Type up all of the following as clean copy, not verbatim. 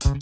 Bonjour,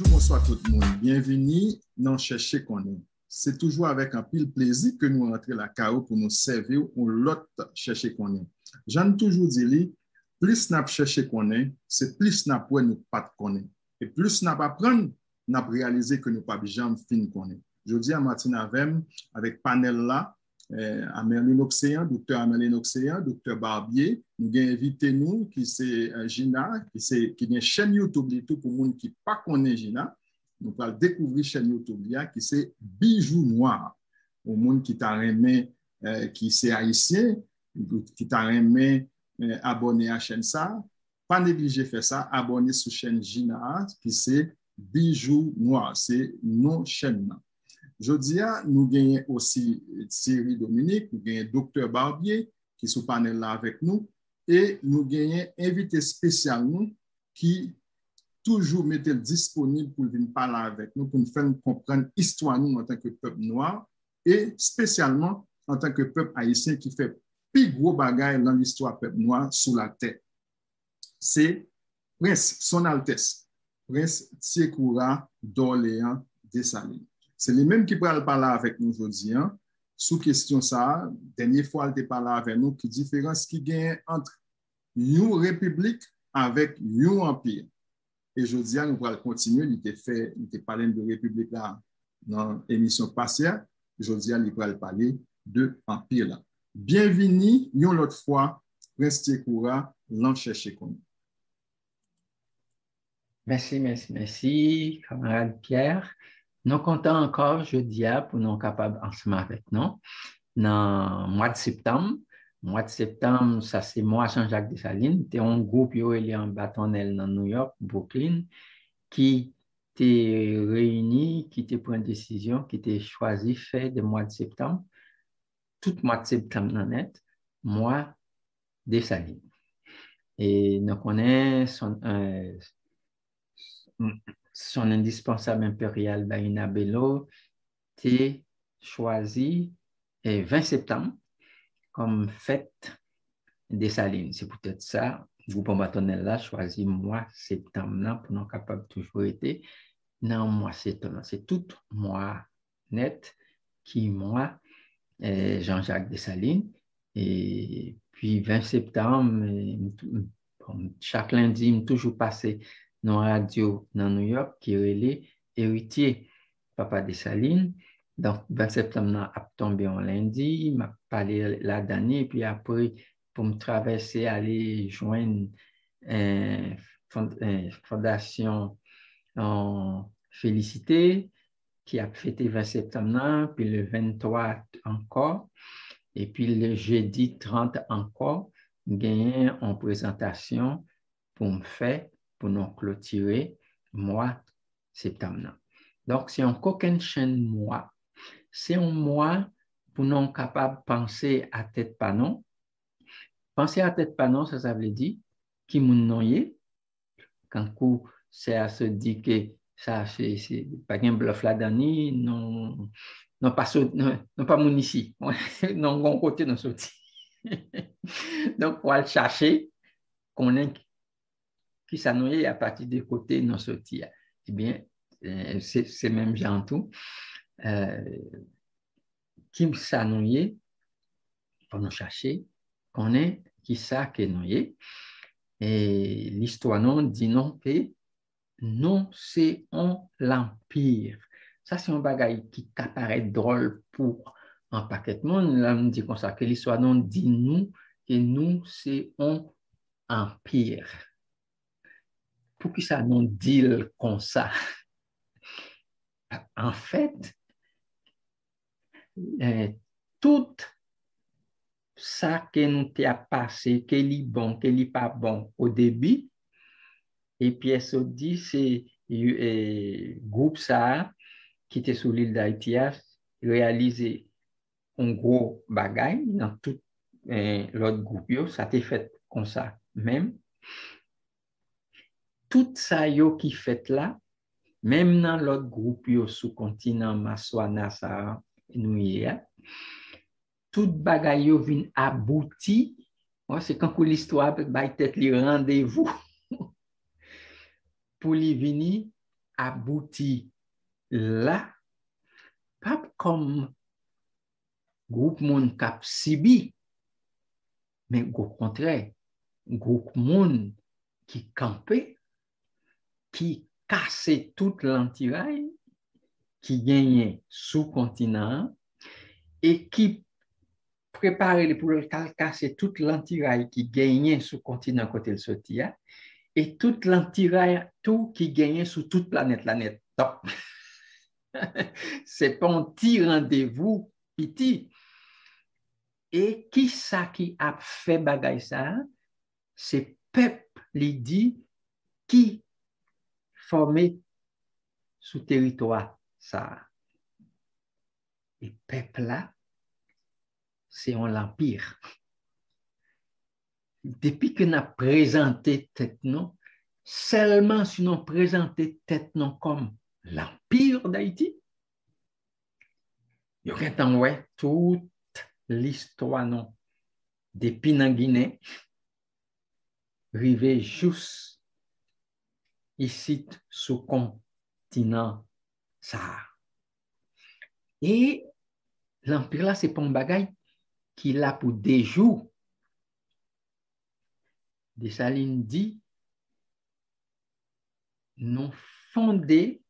bonsoir tout le monde. Bienvenue dans Chercher qu'on est. C'est toujours avec un pile plaisir que nous rentrons la KO pour nous servir ou l'autre Chercher qu'on est. J'en ai toujours dit, plus nous chercher qu'on est, c'est plus nous pour nous pas connaître. Et plus nous apprendre, nous réaliser que nous pas jamais fin qu'on est. Je dis à Martine Avem, avec panel là, Amélie Océan, docteur Amélie Océan, docteur Barbier, nous avons invité nous qui c'est Gina, qui a une chaîne YouTube pour les gens qui ne connaissent pas Gina. Nous allons découvrir chaîne YouTube qui c'est Bijoux Noir. Pour les gens qui t'a aimé, qui c'est haïtien, qui t'a aimé abonner à la chaîne ça, pas négliger faire ça, abonner sur la chaîne Gina qui c'est Bijoux Noir, c'est nos chaînes. Jeudi, nous gagnons aussi Thierry Dominique, nous gagnons Dr Barbier qui est sur le panel là avec nous et nous gagnons invité spécial nous qui toujours mettait disponible pour venir parler avec nous, pour nous faire comprendre l'histoire nous en tant que peuple noir et spécialement en tant que peuple haïtien qui fait plus gros bagaille dans l'histoire peuple noir sous la terre. C'est Prince Son Altesse, Prince Sékoura d'Orléans Dessalines. C'est les mêmes qui pourraient parler avec nous aujourd'hui. Sous question ça, dernière fois, elle parlé avec nous qui différence qui gagne entre une république avec un empire. Et aujourd'hui, nous allons continuer. Il était parlé de république là dans l'émission passée. Aujourd'hui, il va parler de empire là. Bienvenue une autre fois, Prince Sékoura, l'en chercher comme. Merci, camarade Pierre. Nous comptons encore jeudi pour nous capables ensemble avec nous. Dans le mois de septembre, ça c'est moi, Jean-Jacques Dessalines. C'est un groupe qui est en bâtonnel dans New York, Brooklyn, qui était réuni, qui était pris une décision, qui était choisi, fait le mois de septembre. Tout le mois de septembre, net, mois Dessalines. Et nous connaissons son indispensable impérial, Baina Bello, était choisi le 20 septembre comme fête des Salines. C'est peut-être ça, le groupe bâtonnel là choisi mois septembre pour nous capables toujours été dans mois septembre. C'est tout mois net qui mois Jean-Jacques Dessalines. Et puis 20 septembre, chaque lundi, toujours passé dans la radio dans New York qui est héritier Papa Dessalines. Donc, 20 septembre, a tombé en lundi, il m'a parlé la dernière, puis après, pour me traverser, aller joindre fondation en Félicité, qui a fêté 20 septembre, puis le 23 encore, et puis le jeudi 30 encore, gagné en présentation pour me faire, pour nous clôturer, mois septembre. Donc, c'est encore qu'une chaîne mois. C'est un mois pour nous capables de penser à tête panon. Penser à tête panon, ça veut dire qui moun noyé. Quand coup, c'est à se dire que ça, c'est pas un bluff là-dedans, non pas mon ici, non bon côté non sorti. Donc, pour aller chercher, qu'on est qui s'annoie à partir des côtés non sortis. Eh bien, c'est même genre tout. Qui s'annoie pour nous chercher, qu'on est qui ça qui est noyé. Et l'histoire non dit non que non, c'est l'empire. Ça, c'est un bagage qui apparaît drôle pour un paquet de monde. Là, on dit comme ça que l'histoire non dit nous que nous, c'est un empire. Pour que ça nous dit comme ça? En fait, tout ça que nous t'a passé, que est bon, que n'est pas bon au début, et puis elle se dit, c'est le groupe ça qui était sur l'île d'Haïti, réalisé un gros bagay dans tout l'autre groupe, ça t'est fait comme ça même. Tout ça yo qui fait là, même dans l'autre groupe sous-continent Maswana, ça, nous tout bagay yo vin abouti. C'est quand l'histoire va être le rendez-vous pour les venir abouti là, pas comme groupe monde cap sibi, mais au contraire, groupe monde qui campait, qui cassait toute l'antirail, qui gagnait sous-continent et qui préparait pour casser toute l'antirail qui gagnait sous-continent côté le sotia et toute l'antirail tout qui gagnait sur toute planète la net. Donc, c'est pas un petit rendez-vous petit. Et qui ça qui a fait bagay ça? C'est peuple li dit qui formé sous territoire ça. Et peuple là, c'est l'empire. Depuis que nous avons présenté tête non, seulement si nous présenté tête non comme l'empire d'Haïti, il y aurait tant ouais toute l'histoire non depuis dans Guinée, arrivé juste ici sous continent ça. Et l'empire là, c'est pas un bagage qui l'a pour des jours. Dessalines dit, nous fondé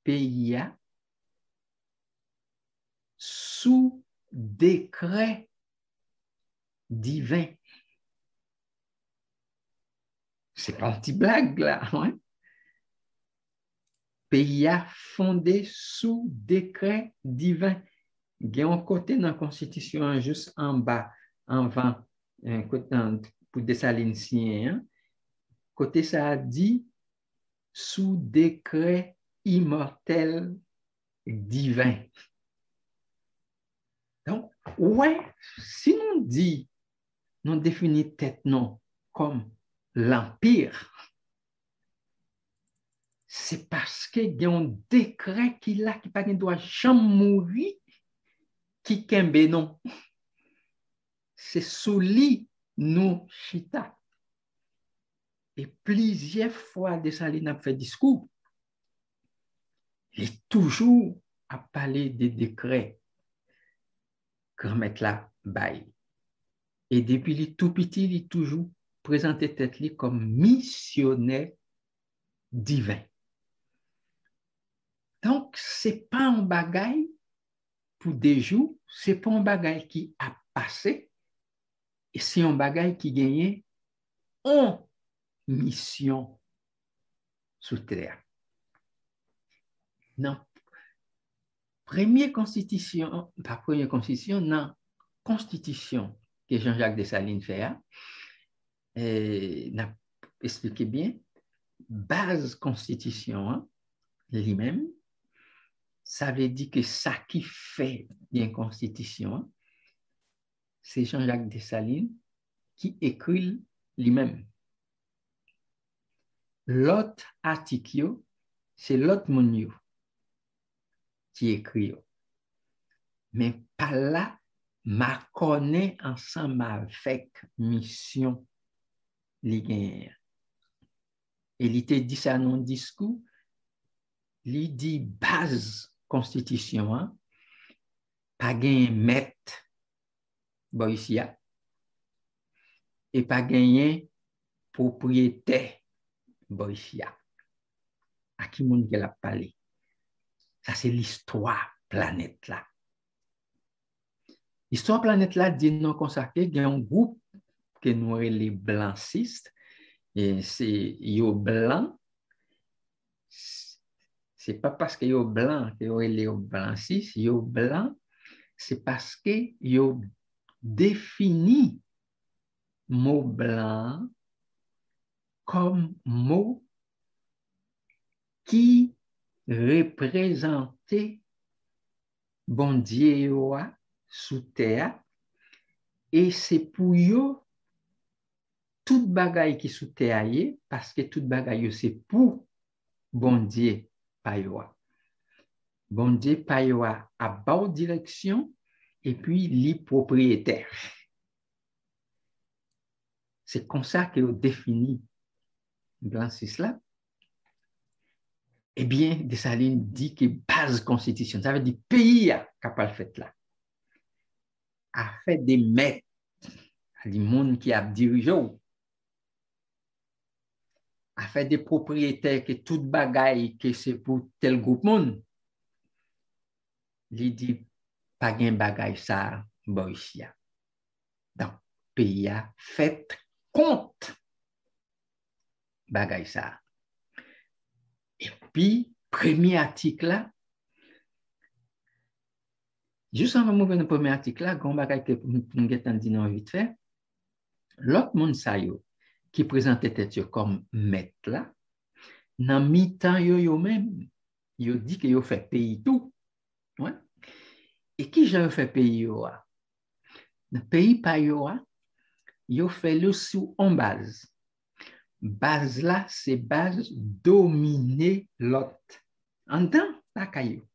pays sous décret divin. C'est pas une petite blague là. Hein? Pays fondé sous décret divin. Il y a un côté dans la Constitution, juste en bas, en vent, pour Dessalines, hein? Côté ça a dit sous décret immortel divin. Donc, ouais, si nous dit, nous définit tête non comme l'empire, c'est parce qu'il y a un décret qui ne doit jamais mourir, qui kembe non. C'est sous lui nous chita. Et plusieurs fois, Dessalines a fait discours. Il est toujours à parler des décrets grand maître là bail. Et depuis le tout petit, il est toujours présenté tête lui comme missionnaire divin. Donc, c'est pas un bagage pour des jours, c'est pas un bagage qui a passé, et c'est un bagage qui gagne en mission sur terre. Non. Première constitution, pas première constitution, non, constitution que Jean-Jacques Dessalines fait, n'a expliqué bien, base constitution, hein, lui-même, ça veut dire que ça qui fait une constitution, c'est Jean-Jacques Dessalines qui écrit lui-même. L'autre article, c'est l'autre monde qui écrit. Mais par là, ma connaît ensemble avec mission li. Et il te dit ça dans le discours, il dit base constitution, hein, pas gain maître boysia et pas gagner propriétaire boysia. À qui monde qu'elle a parlé? Ça c'est l'histoire planète là. L'histoire planète là dit non consacré, il y a un groupe que nous les blancistes et c'est yo blanc. C'est pas parce que yo blanc que yo les blancistes, yo blanc, c'est parce que yo défini mot blanc comme mot qui représentait bon Dieu yo a sous terre et c'est pour yo tout bagay qui sous terre yé, parce que tout bagay yo c'est pour bon Dieu pa yo a. Bon Dieu pa yo a bas direction et puis li propriétaire. C'est comme ça que yo définit dans cela. Eh bien, Dessalines dit que base constitution, ça veut dire pays a capable fait là, a fait des maîtres, du monde qui a dirigé, a fait des propriétaires que tout bagaille que c'est pour tel groupe monde, il dit pas gain bagaille ça bon ici. Donc pays a fait compte bagaille ça. Et puis premier article là, juste avant de mouvoir le premier article là, grand bagaille que nous avons dit non vite fait. L'autre monde ça yo qui présentait tête comme maître là, dans mi-temps yo même, yo dit que yo fait pays tout. Ouais. Et qui j'ai fait pays yo a? Dans pays pa yo a, yo fait le sous en base. Base là, c'est base dominer l'autre. En temps, la caillou.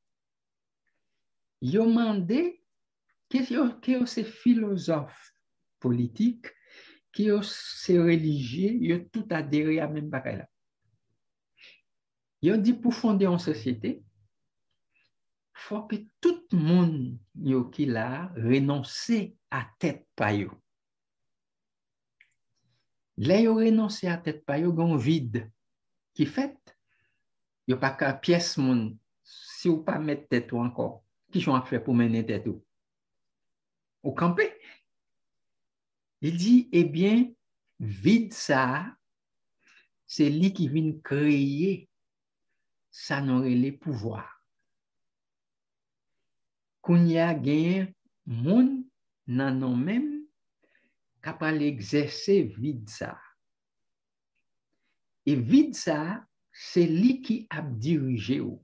Yo mandé que yo c'est philosophe politique, que yo c'est religieux, yo tout adhéré à même bagay là. Yo dit pour fonder une société, faut que tout le monde yo qui là renonce à tête pa yo. Là yo renonce à tête pa yo gon vide qui fait yo pas qu'à pièce moun si ou pas mettre tête ou encore qui sont à faire pour mener tête ou camper. Il dit eh bien vide ça c'est lui qui vient créer ça n'aurait les pouvoirs. Qu'on y a gagné moun nan non même capable exercer vide ça. Et vide ça, c'est lui qui a dirigé ou.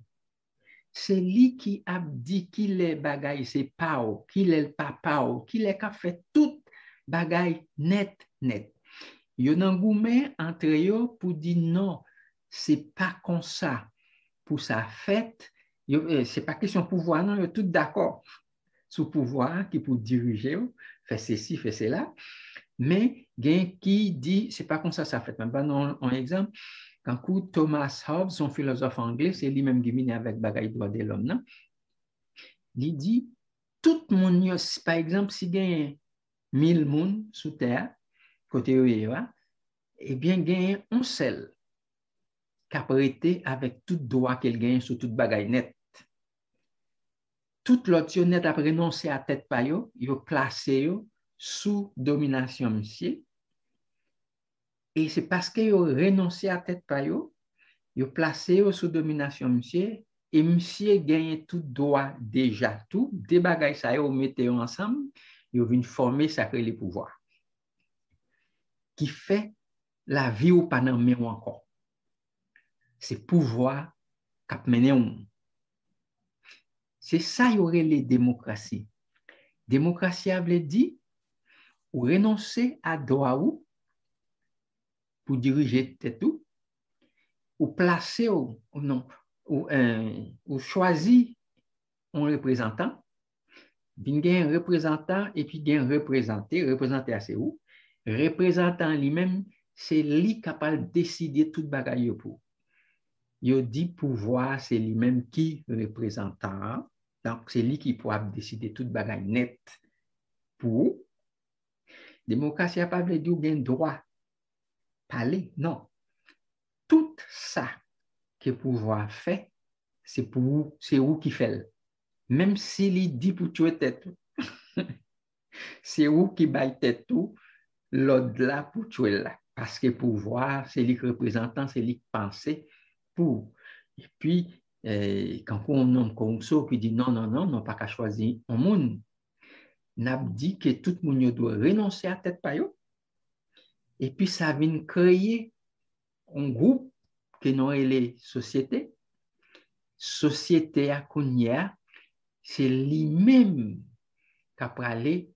C'est lui qui a dit qu'il est bagay, c'est pas ou, qu'il est le papa ou, qu'il est qu'a fait tout bagay net. Yo nan goumé entre yo pour dire non, c'est pas comme ça. Pour sa fête, c'est pas question de pouvoir, non, yo tout d'accord. Sous pouvoir qui pour diriger, fait ceci, fait cela. Mais gen qui dit c'est pas comme ça fait. Même pas un exemple quand Thomas Hobbes, son philosophe anglais, c'est lui-même qui vient avec bagaille droit de l'homme, non? Il dit tout le monde, par exemple, si gagne 1000 moun sous terre côté eh bien gagne un seul qui a prêté avec tout droit qu'elle gagne sur toute bagaille net. Tout l'autre net a renoncé à tête pa yo placé yo sous domination monsieur. Et c'est parce que yo renoncé à tête pa yo placé yo sous domination monsieur et monsieur gagne tout droit déjà tout des bagailles ça yo mettez ensemble yo vinn former sacré les pouvoirs qui fait la vie ou pas nan men encore. C'est pouvoir k'ap mené on. C'est ça y aurait les démocraties. Démocratie a veut dire ou renoncer à droit ou pour diriger tout ou placer ou non ou choisir un représentant, bien un représentant et puis bien représenté assez où représentant lui-même c'est lui capable de décider toute bagaille pour. Il dit pouvoir c'est lui-même qui représentant. Donc, c'est lui qui pourra décider toute bagaille net pour. Démocratie n'a pas dit bien droit. Parler, non. Tout ça que le pouvoir fait, c'est pour c'est où qui fait. Même s'il dit pour tuer tête, c'est où qui baille tête tout, l'autre là pour tuer là. Parce que pouvoir, c'est lui qui représentant, c'est lui qui pense pour. Et puis, quand on nomme Rousseau qui dit non, pas qu'à choisir un monde, n'a dit que tout le monde doit renoncer à tête pa yo. Et puis ça vient créer un groupe que nous les sociétés. Société à Kounia, c'est lui-même qui a aller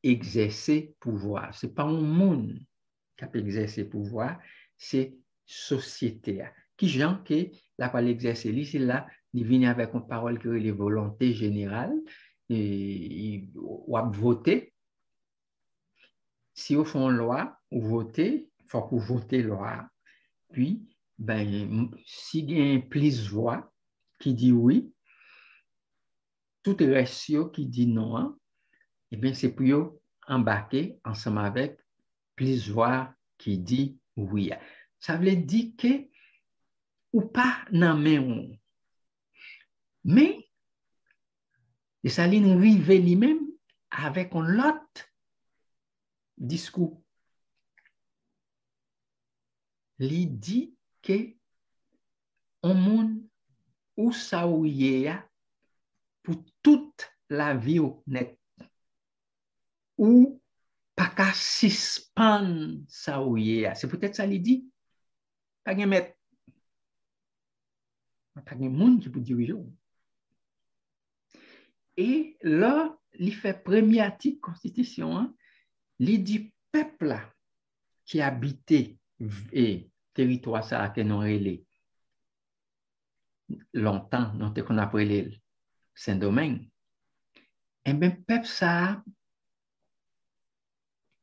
exercer pouvoir. Ce n'est pas un monde qui a exercer pouvoir, c'est société. Qui gens que la parole exercer, c'est là, il vient avec une parole qui est les volontés générales, et ou à voter. Si vous faites une loi, vous votez, il faut que vous votez la loi. Puis, ben, s'il y a plus de voix qui dit oui, tout le reste qui dit non, eh bien, c'est pour embarquer ensemble avec plus de voix qui dit oui. Ça veut dire que ou pas nan men ou. Mais, ça li rive lui-même avec un lot discours. Li dit que on moun ou sa ou ye pour toute la vie ou net. Ou pas qu'à suspendre sa ou ye. C'est peut-être ça li dit. Pas gen met. Pas gen moun qui peut diriger. Et là, il fait premier article constitution, hein, il dit peuple qui habitait et territoire ça que nous relais longtemps, nous qu'on appelé Saint-Domingue. Et bien peuple ça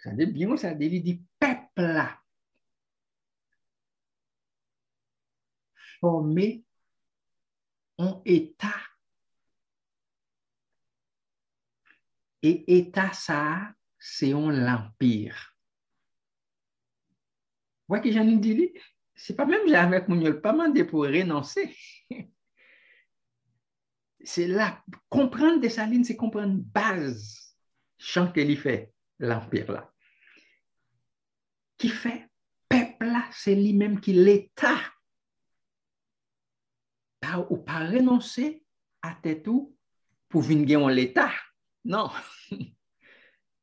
dit bien ça dit peuple là formé un état. Et état ça c'est un empire. Vous voyez que j'en ai dit, c'est pas même avec mon pas demandé pour renoncer. C'est là, comprendre Dessalines, c'est comprendre base, chant qu'il fait, l'empire là. Qui fait, peuple là, c'est lui-même qui l'État. Ou pas renoncer à tête tout pour venir l'État. Non.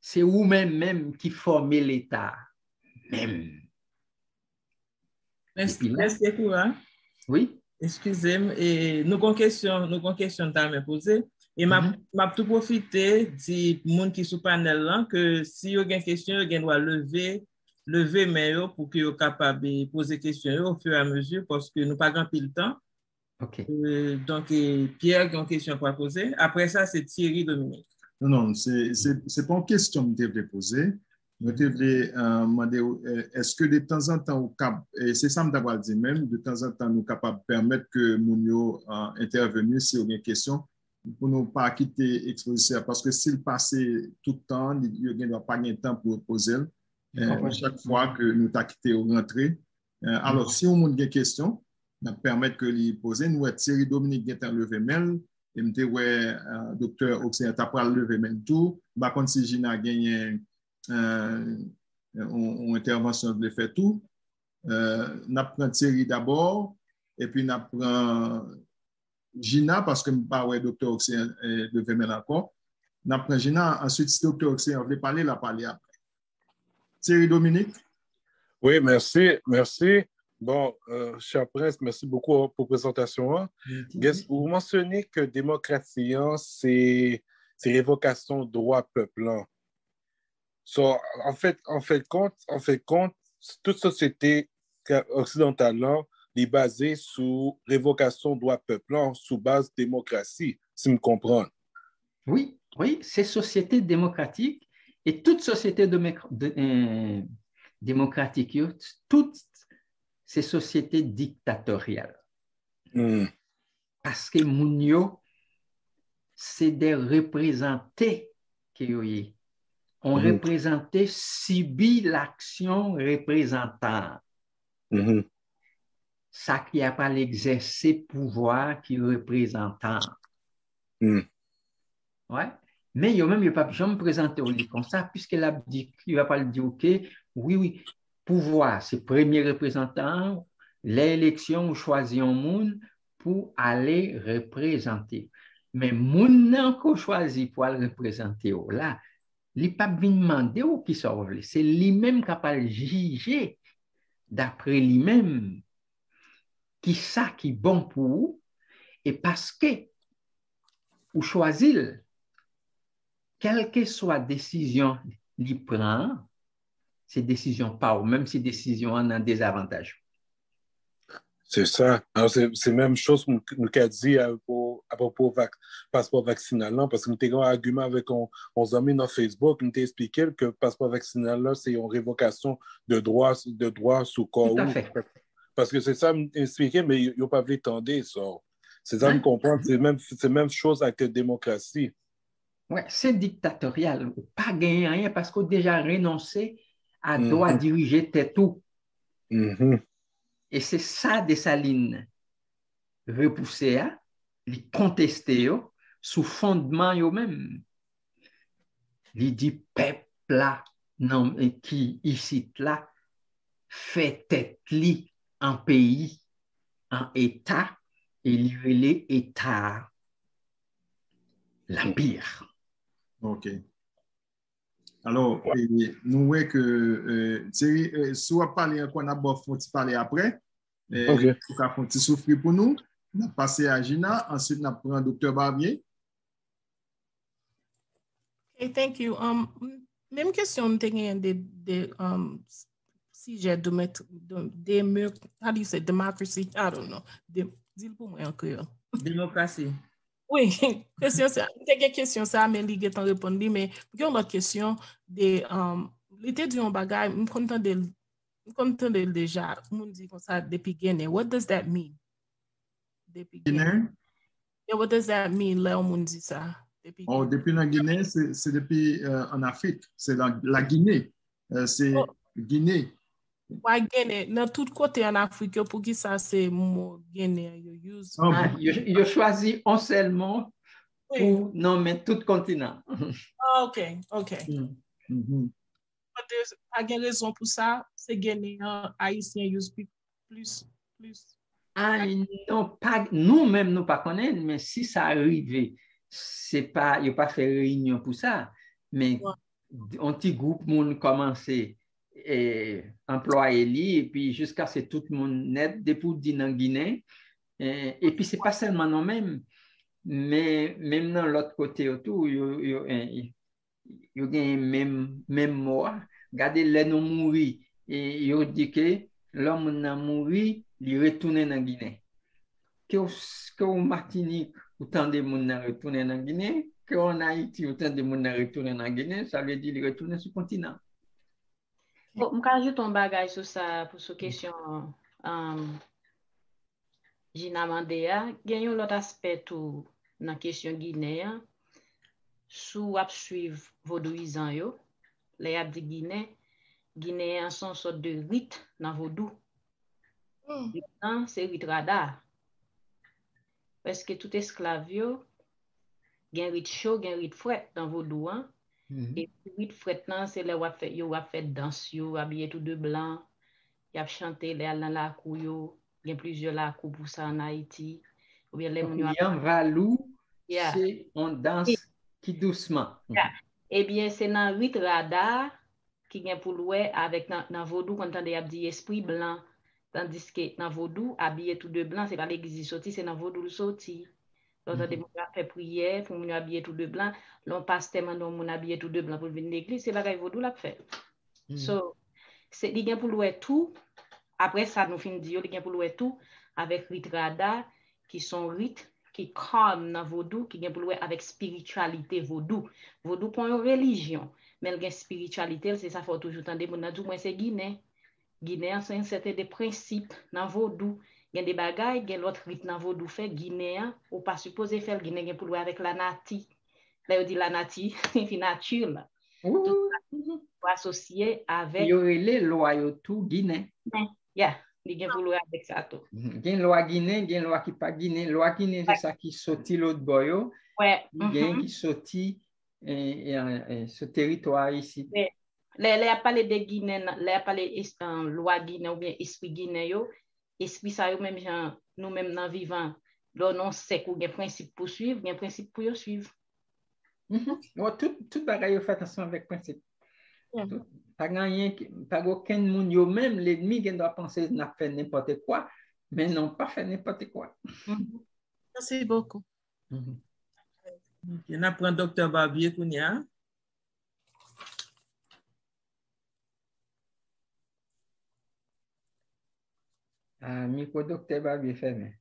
C'est vous-même qui formez l'État. Même. Merci Koura. Oui. Excusez-moi, et nous avons une question à me poser. Et m'a tout profité du monde qui est sur le panel là, que si vous avez une question, vous doit lever main pour que vous soyez capable de poser des questions au fur et à mesure parce que nous n'avons pas grand peu de temps. OK. Donc, Pierre a une question pour poser. Après ça, c'est Thierry Dominique. Non, c'est pas une question que je devais poser. Je devais demander, est-ce que de temps en temps, et c'est ça que je dit même, de temps en temps, nous sommes capables de permettre que Mounio intervenir si on a une question, pour ne pas quitter l'exposition. Parce que s'il passait tout le temps, il n'y a pas de temps pour poser. Chaque fois que nous avons quitté ou rentré. Alors, si on a une question, nous permettre que lui poser. Nous, Thierry Dominique qui est levé mail. Et me dit, ouais, docteur Oxen, tu as pas levé mail tout. Par contre, si Gina a gagné une intervention de faire tout, nous prenons Thierry d'abord, et puis nous prenons Gina, parce que je ne sais pas ouais, docteur Oxen levé mail encore. Nous prenons Gina, ensuite, si docteur Oxen veut parler, la parler après. Thierry Dominique? Oui, merci. Bon, cher Prince, merci beaucoup pour la présentation. Vous mentionnez que démocratie, c'est révocation droit peuple. So, en fait, compte, toute société occidentale est basée sur révocation droit peuple, sous base démocratie, si vous comprenez. Oui, c'est société démocratique et toute société démocratique, toutes ces sociétés dictatoriales. Parce que Mounio, c'est des représentés qui ont représenté subit l'action représentant. Ça qui a pas l'exercer pouvoir qui représentant. Ouais. Mais il même pas jamais présenté au lit comme ça, puisqu'il a dit qu'il va pas le dire, ok, oui, pouvoir, c'est premier représentant, l'élection, on choisit un monde pour aller représenter. Mais moun nan qu'on choisit pour aller représenter, là, il pas vient demander ou qui sauve, c'est lui-même qui va juger d'après lui-même qui ça qui est bon pour vous, et parce que ou choisir, quelle que soit décision qu'il prend, c'est décision pas ou même si décision en a des avantages. C'est ça. Alors, c'est même chose que nous avons dit à propos du passeport vaccinal, là, parce que nous avons un argument avec nos amis dans Facebook, nous avons expliqué que le passeport vaccinal, là, c'est une révocation de droit sous corps. Tout à fait. Parce que c'est ça, expliqué, mais ils n'ont pas voulu tendre ça. C'est ça, me comprendre. C'est la même chose avec la démocratie. Oui, c'est dictatorial. Pas gagner rien parce qu'on a déjà renoncé à droit diriger tout. Et c'est ça, Dessalines repousser, les contester sous fondement eux-mêmes. Il dit peuple là, non, qui ici là, fait tête li en pays, en État, et livrer l'État l'empire. OK. Alors, nous voyons que Thierry, si on parle encore, on va parler après. OK. On va faire souffrir pour nous. On a passé à Gina, ensuite on a pris un docteur Barbier. Okay, thank you. Même question de sujet de how do you say democracy? I don't know. Dis-le pour moi en créole. Démocratie. Oui, question ça, mais il est en répondre, mais il y a une autre question de l'été du bagage, je comprends déjà, on dit comme ça depuis Guinée. What does that mean? Depuis Guinée. Yeah, what does that mean, là, on dit ça? Depuis la Guinée, c'est depuis en Afrique, c'est la Guinée. C'est Guinée. Ouais, Guinée, dans tout côté en Afrique, pour qui ça c'est mot Guinée, il a choisi un seul mot pour nommer tout continent. OK. Pas de raison pour ça, c'est Guinéen, Haïtien use plus. Ah, non, pas, nous-mêmes, nous pas connaissons, mais si ça arrive, c'est pas, il n'y a pas fait réunion pour ça, mais un petit groupe, monde commencer employé li, et puis jusqu'à ce que tout le monde net, depuis dans Guinée, et puis c'est pas seulement nous-mêmes, mais même dans l'autre côté autour, il y a même mort. Regardez, les nous mourir, et il dit que l'homme n'a mouru, il retourne en Guinée. Que au Martinique, autant de monde retourner en Guinée, qu'en Haïti, autant de monde retourner en Guinée, ça veut dire retourner sur le continent. Bon, je vais ajouter un bagage sur ça, pour cette question. Gina Mandea, il y a un autre aspect dans la question guinéenne. Sous suivre vaudouisant yo, les ap di Guinéens sont sorte de rite dans vaudou. C'est rite radar. Parce que tout esclave yo, gen rite chaud, gen rite fret dans vaudou hein. Et rite fret nan c'est les yo fait danse yo, habillé tout de blanc, y a chanté les dans la cou yo, gen plusieurs la cou pour ça en Haïti. Ou bien les moun yo valou, c'est on danse qui doucement. Eh bien, c'est dans rite radar qui vient pour louer avec dans vaudou quand on a dit esprit blanc. Tandis que dans vaudou, habillé tout de blanc, c'est pas l'église sorti, c'est dans vaudou le sorti. Donc, on a fait prière pour nous habiller tout de blanc. L'on passe tellement de habillé tout de blanc pour venir à l'église, c'est la vaudou l'a fait. So, c'est il pour louer tout. Après ça, nous finissons dire il pour louer tout avec rite radar qui sont rites qui calme dans vaudou, qui vient pour louer avec spiritualité vaudou. Vaudou pour une religion, mais la spiritualité, c'est ça, faut toujours entendre, mon dit, moi, c'est Guinée. Guinée, c'est un certain des principes dans vaudou. Il y a des bagailles, il y a l'autre rite dans vaudou fait, Guinéen, ou pas supposé faire Guinée pour louer avec la nati. Là, on dit la nati, c'est nature, là. Tout ça, pour associer avec. Il y aurait les lois, tout Guinée. Yeah. Il y a avec ça tout. Il y a une loi Guinée, il y a une loi qui pas Guinée. Loi Guinée, c'est ça qui sortit l'autre boyo. Ouais. Il y a qui sortit ce territoire ici. Les parlé de Guinée, les parlé loi Guinée ou bien esprit Guinée yo, esprit ça yo même gens nous même dans vivant, là non c'est qu'il y a principe pour suivre, il y a principe pour suivre. Tout bagaille fait ensemble avec principe. Pas aucun monde, yo même l'ennemi qui doit penser n'a fait n'importe quoi, mais non pas fait n'importe quoi. Merci beaucoup. On apprend Dr. Barbier Kounia. Micro Dr. Barbier fermé.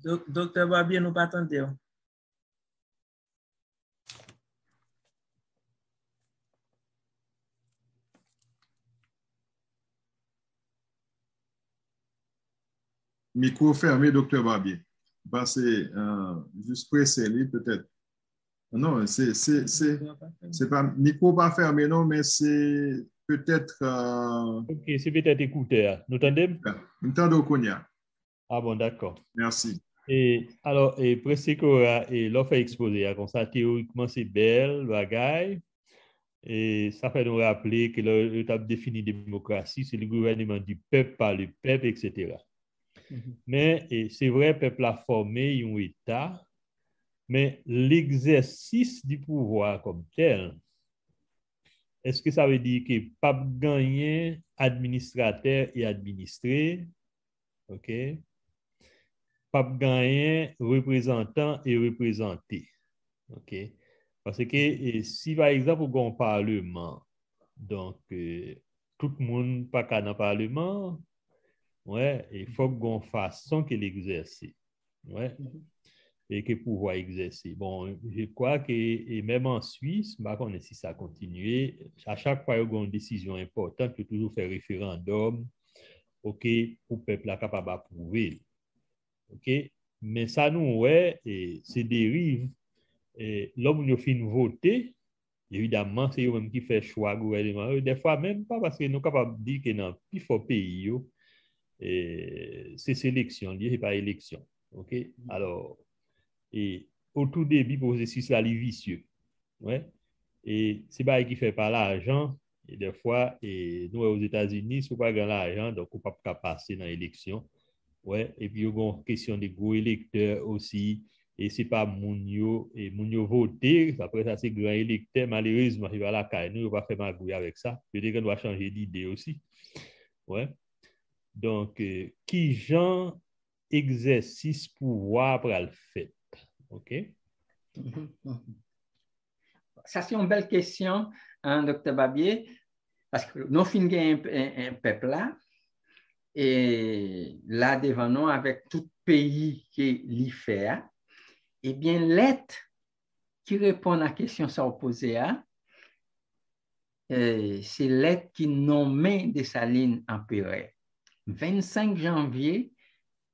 Dr. Barbier, nous pas attendre. Micro fermé, docteur Barbier. Passez, juste pressé, peut-être. Non, c'est pas micro pas fermé, non, mais c'est peut-être. Ok, c'est peut-être écouteur. Nous entendez? Nous entendons Kounia. Ah bon, d'accord. Merci. Et alors, et Presseco et l'offre exposée, comme ça, théoriquement, c'est belle, bagaille. Et ça fait nous rappeler que l'étape définie démocratie, c'est le gouvernement du peuple par le peuple, etc. Mais c'est vrai, le peuple a formé un État, mais l'exercice du pouvoir comme tel, est-ce que ça veut dire que pas gagner administrateur et administré, ok? Pas gagner représentant et représenté, ok? Parce que si par exemple on parlement, donc tout le monde pas qu'à dans le parlement, ouais, il faut qu'on façon qu'il exerce, ouais, et que pouvoir exercer. Bon, je crois que et même en Suisse, bah, on si ça continue, à chaque fois qu'il y a une décision importante, il faut toujours faire référendum, ok, pour le peuple là capable d'approuver, ok. Mais ça nous ouais, et c'est dérive. L'homme qui fin voter, évidemment, c'est eux-mêmes qui fait choix gouvernement. Des fois, même pas parce que nous sommes capables de dire que dans le plus fort pays, c'est sélection, ce n'est pas élection. OK? Alors, et au tout début, le processus là, il est vicieux. Ouais? Et c'est pas qui fait pas l'argent. Et des fois, et nous, aux États-Unis, si on pas gagner l'argent, donc on ne peut pas passer dans l'élection. Ouais? Et puis, il y a une question de gros électeurs aussi. Et ce n'est pas Mounio et Mounio voter. Après ça, c'est grand électeur. Malheureusement, il va la caille. Nous, on va faire magouille avec ça. Peut-être qu'on doit changer d'idée aussi. Ouais. Donc, qui genre exercice pouvoir pour le fait? OK? Ça, c'est une belle question, hein, Dr. Barbier, parce que nous finissons un peuple là, et là devant nous, avec tout pays qui l'y fait, eh bien, l'être qui répond à la question ça opposée, c'est l'être qui nommé Dessalines empereur. 25 janvier,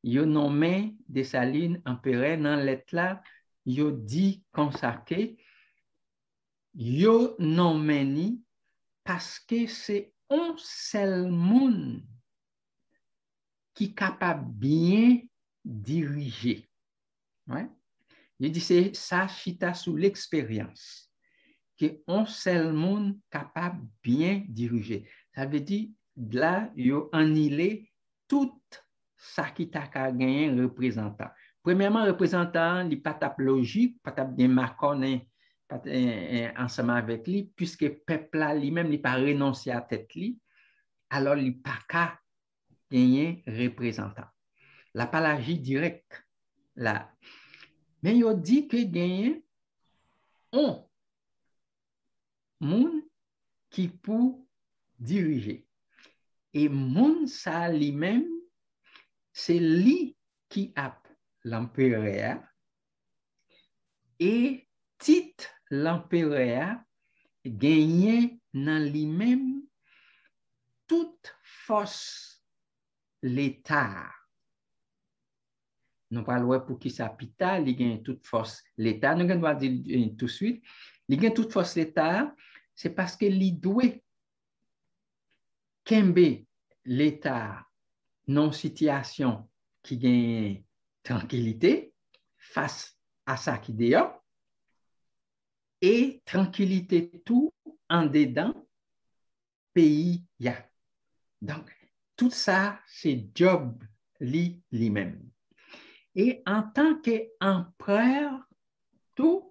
il a nommé Dessalines empereur. Dans l'être là, il a dit comme ça que il a nommé parce que c'est un seul monde qui est capable bien diriger. Ouais? Il dit c'est ça, chita sous l'expérience, que un seul monde capable bien diriger. Ça veut dire là, il a annihilé tout ça qui t'a gagné représentant. Premièrement, représentant, il n'y a pas de logique, pas de marquant ensemble avec lui, puisque le peuple là lui-même n'a pas renoncé à tête lui, alors il n'a pas qu'à gagner représentant. La palagie directe là. Mais il dit que gagner un monde qui peut diriger. Et monde ça lui-même, c'est lui qui a l'empereur et titre l'empereur gagné dans lui-même toute force l'État. Nous parlons pour qui ça pita, il gagne toute force l'État. Nous allons dire tout de suite, il gagne toute force l'État, c'est parce que il doit kembe l'État non situation qui gagne tranquillité face à ça qui dehors et tranquillité tout en dedans pays ya. Donc tout ça c'est job lui-même. Et en tant qu'empereur, tout,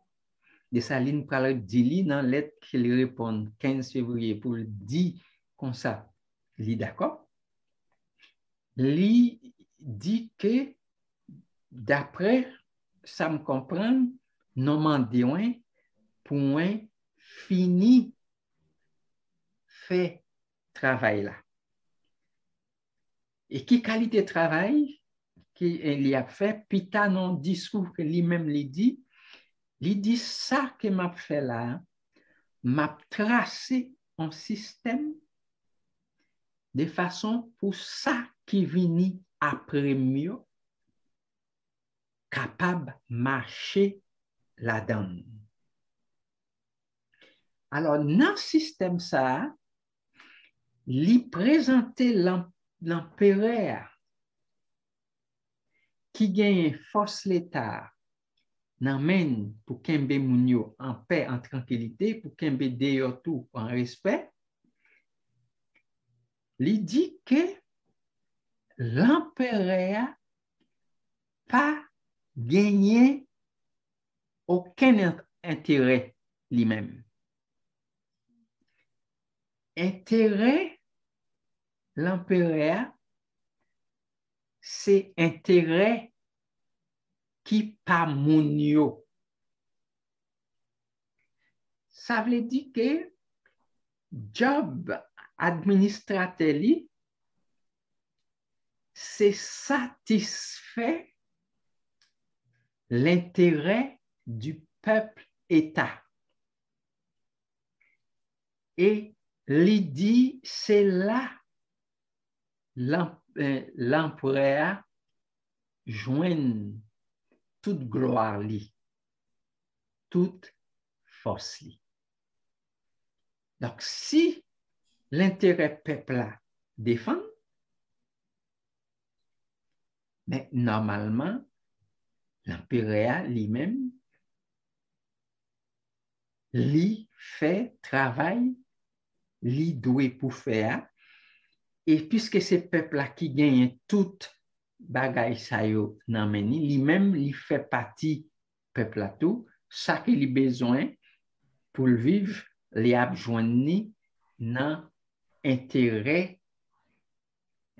Dessalines parle dit dans la lettre qu'il répond 15 février pour le dire comme ça, il d'accord. Il dit que d'après ça me comprend, nous demandons pour fini fait travail là. Et qui qualité de travail qu'il a fait, pita non discours que lui-même il dit ça que m'a fait là, m'a tracé un système de façon pour ça qui vient après mieux capable de marcher là-dedans. Alors, dans ce système ça, il présentait l'empereur qui gagne force l'État n'amène pour kembe mounio en paix, en tranquillité, pour kembe deyo tout en respect. Il dit que l'empereur pas gagné aucun intérêt lui-même. Intérêt, l'empereur, c'est intérêt qui pas mounio. Ça veut dire que job administrateur, c'est satisfaire l'intérêt du peuple État. Et l'idée, c'est là l'empereur joint toute gloire, toute force. Donc, si l'intérêt peuple là défend, mais normalement, l'empereur lui-même, lui fait travail, lui doit pour faire, et puisque c'est peuple là qui gagne toute bagaille ça yo nan meni, lui-même, lui fait partie peuple là tout, ça qu'il a besoin pour le vivre, li a joindre dans intérêt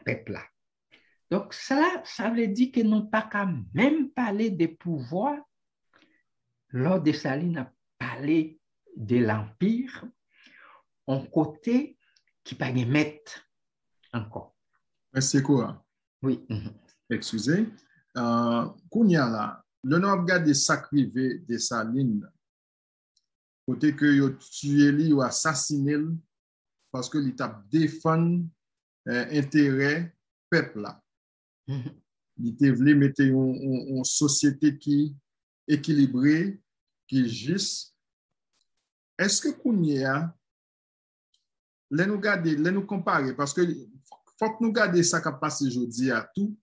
peuple là. Donc ça veut dire que nous pas qu'à même parler des pouvoirs lors de Saline a parlé de l'empire, un côté qui pas de mettre encore. C'est quoi? Oui. Excusez. Kounya là, le nom regarde sacrivé de Saline, côté que yo tué li ou assassiné parce que il t'a défendu intérêt peuple là. Il te voulu mettre une société qui équilibrée, qui est juste. Est-ce que Kounia, nous comparer, parce que faut que nous garder ça qui a passé aujourd'hui à tout,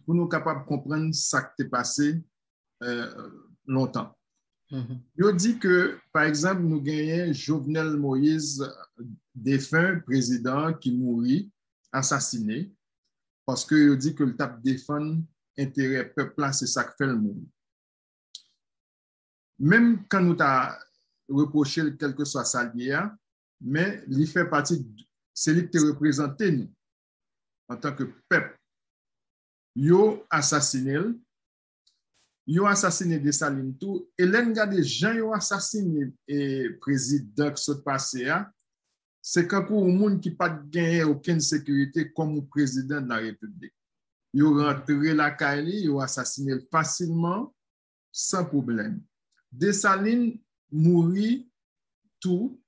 pour nous capables de comprendre ça qui est passé longtemps. Je dis que, par exemple, nous gagnons Jovenel Moïse, défunt président qui mourit, assassiné, parce que je dis que le tape défend intérêt peuple, c'est ça qui fait le monde. Même quand nous avons reproché quel que soit ça lié, mais il fait partie, c'est lui qui représente nous en tant que peuple. Yo assassiné Dessalines tout, et l'un des gens yo assassiné et président qui s'est passé, c'est quand pour un monde qui n'a pas gagné aucune sécurité comme le président de la République. Yo rentré la Kaili, yo assassiné facilement, sans problème. Dessalines mourit tout,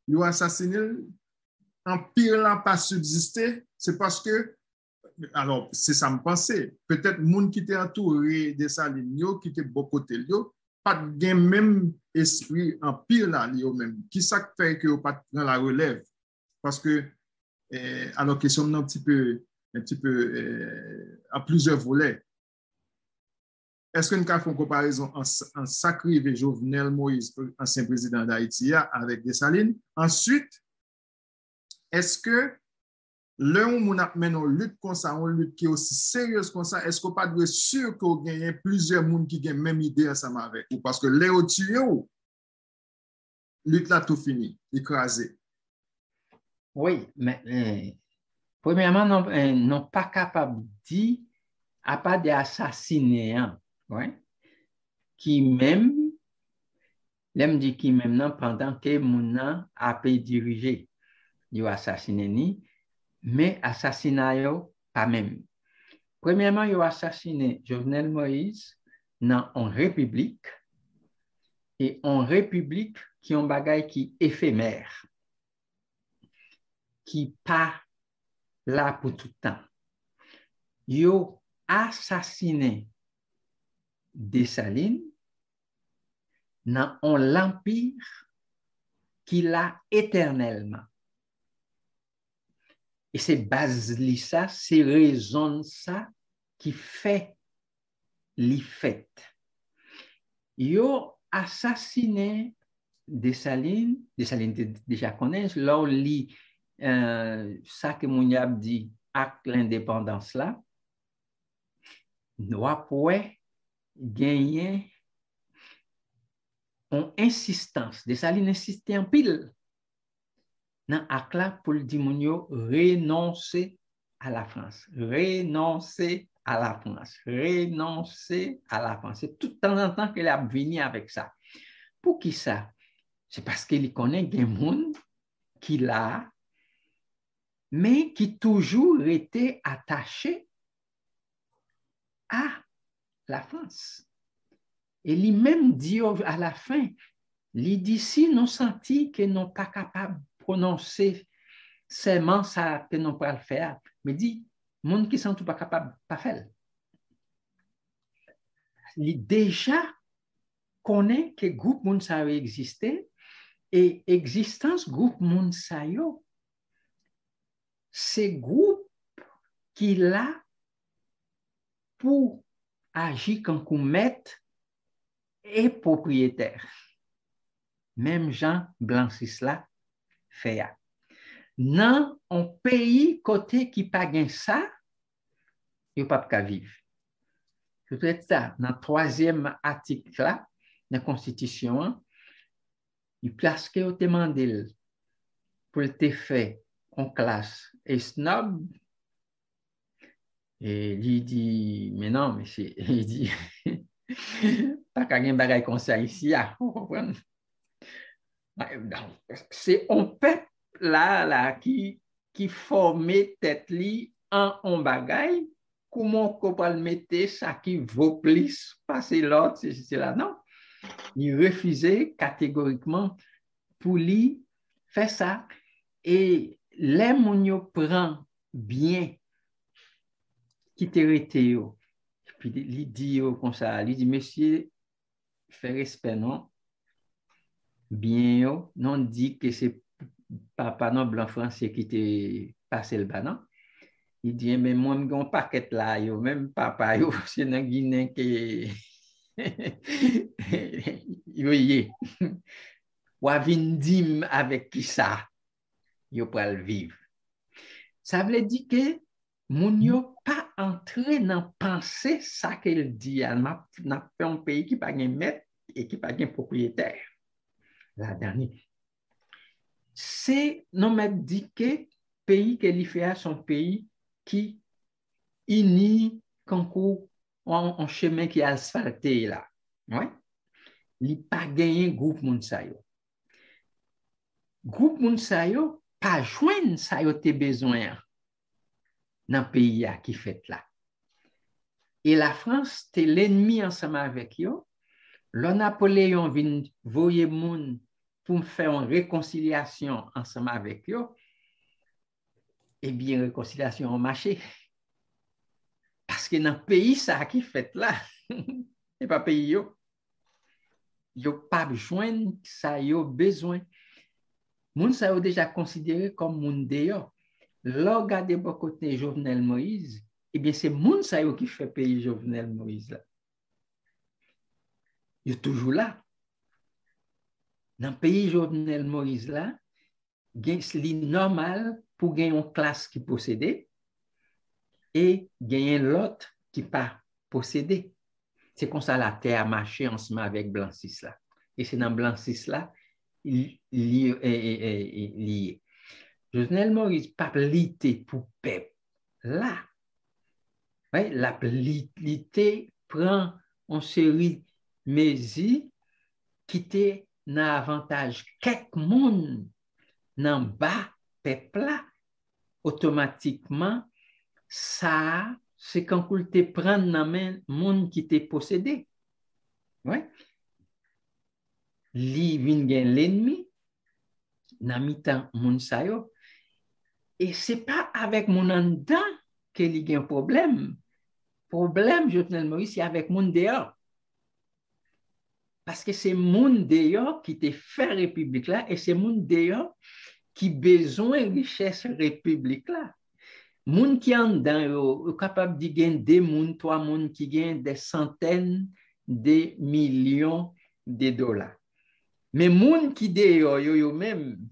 yo assassiné, empire n'a pas subsisté, c'est parce que alors, c'est ça me pensait. Peut-être les gens qui étaient entourés de Dessalines, qui étaient beaucoup de côté, pas de même esprit empire là, même. Qui ça fait que pas prendre la relève? Parce que, alors, question un petit peu à plusieurs volets. Est-ce que nous avons une comparaison en sacré Jovenel Moïse, ancien président d'Haïti, avec Dessalines? Ensuite, est-ce que là où on a mené une lutte comme ça, une lutte qui est aussi sérieuse comme ça, est-ce qu'on pas doit être sûr qu'on gagne plusieurs personnes qui ont la même idée ensemble avec vous? Parce que les tués, lutte là tout fini, écrasé. Oui, mais premièrement, non pas capable de dire, à part d'assassiner, Ouais. Qui même, l'aime dit qui même non, pendant que Mouna a pu diriger, il a assassiné ni, mais assassinat pas même. Premièrement, il a assassiné Jovenel Moïse dans une république, et en république qui ont bagaille qui éphémère, qui pas là pour tout le temps. Ils ont assassiné Dessalines dans l'empire qu'il a éternellement. Et c'est base ça, c'est raison ça qui fait les fêtes. Ils ont assassiné Dessalines déjà connaissent, là où lit ça que Mouniab dit avec l'indépendance là, nous avons gagné en insistance. Dessalines insistait en pile dans l'acte là pour le dire renoncer à la France, renoncer à la France, renoncer à la France. C'est tout de temps en temps qu'il a venu avec ça. Pour qui ça? C'est parce qu'il connaît des gens qui l'a, mais qui toujours été attaché à la France. Et lui-même dit à la fin, il dit si nous senti que nous pas capable de prononcer seulement ça que nous pas le faire, mais dit monde qui sont pas capable pas faire. Il déjà connaît que groupe monde ça existé et existence groupe monde ça yo, c'est groupe qui là pour agir comme maître et propriétaire. Même Jean Blancis là fait. Dans un pays côté qui pas gain ça, il n'y a pas de vivre. Peut-être ça, dans le troisième article là, de la Constitution, il place que vous demandez pour le fait en classe et snob. Et il dit, mais non, mais c'est, il dit, pas qu'à un bagage comme ça ici, vous comprenez? C'est un peuple là qui formait tête li en bagage, comment on peut le mettre ça qui vaut plus passer l'autre, c'est là, non. Il refusait catégoriquement pour lui faire ça. Et les mounions prend bien qui t'hérité, puis il dit comme ça, il dit, monsieur, fais respect, non? Bien, non dit que c'est papa non blanc français qui t'est passé le banan. Il dit, mais moi, je n'ai paquet là, même papa, c'est dans Guinée que... Oui, ou avindim avec qui ça, yo pral vivre. Ça veut dire que moun yo pas entrer dans penser ça qu'elle dit, n'a fait un pays qui pas gain maître et qui pas gain propriétaire. La dernière. C'est non mais dit que pays qu'elle fait son pays qui uni concours en chemin qui est asphalté là. Ouais. Il pas gagné groupe moun sa yo. Groupe moun sa yo pas joindre ça yo te besoin dans le pays qui fait là. Et la France était l'ennemi ensemble avec yo. Le Napoléon vient voyer moun pour faire une réconciliation ensemble avec yo. Eh bien, réconciliation a marché. Parce que dans le pays ça qui fait là, et pas pays yo. Yo pas joindre ça yo besoin. Moun sa yo déjà considéré comme moun deyo. Là, regardez bon côté Jovenel Moïse, eh bien, c'est moun sa yo qui fait pays Jovenel Moïse là. Il est toujours là. Dans le pays Jovenel Moïse là, c'est normal pour gagner une classe qui possédait et gagner l'autre qui pas possédé. C'est comme ça la terre a marché ensemble avec Blancis là. Et c'est dans Blancis là, lié. Jovenel Moïse pas lité pour peuple. Là, ouais, la lité prend une série mezi qui était dans avantage quelques monde dans bas peuple là, automatiquement ça c'est quand il te prend dans main monde qui te possédé. Ouais. Li vinn gen l'ennemi dans mi-temps moun sa yo. Et c'est pas avec mon en dedans que li gen problème. Problème Jovenel Moïse c'est avec moun dehors. Parce que c'est moun dehors qui te fait république là et c'est moun dehors qui besoin richesse république là. Moun qui en dedans yo capable de gagner des moun, trois moun qui gagnent des centaines de millions de dollars. Mais moun qui dehors yo même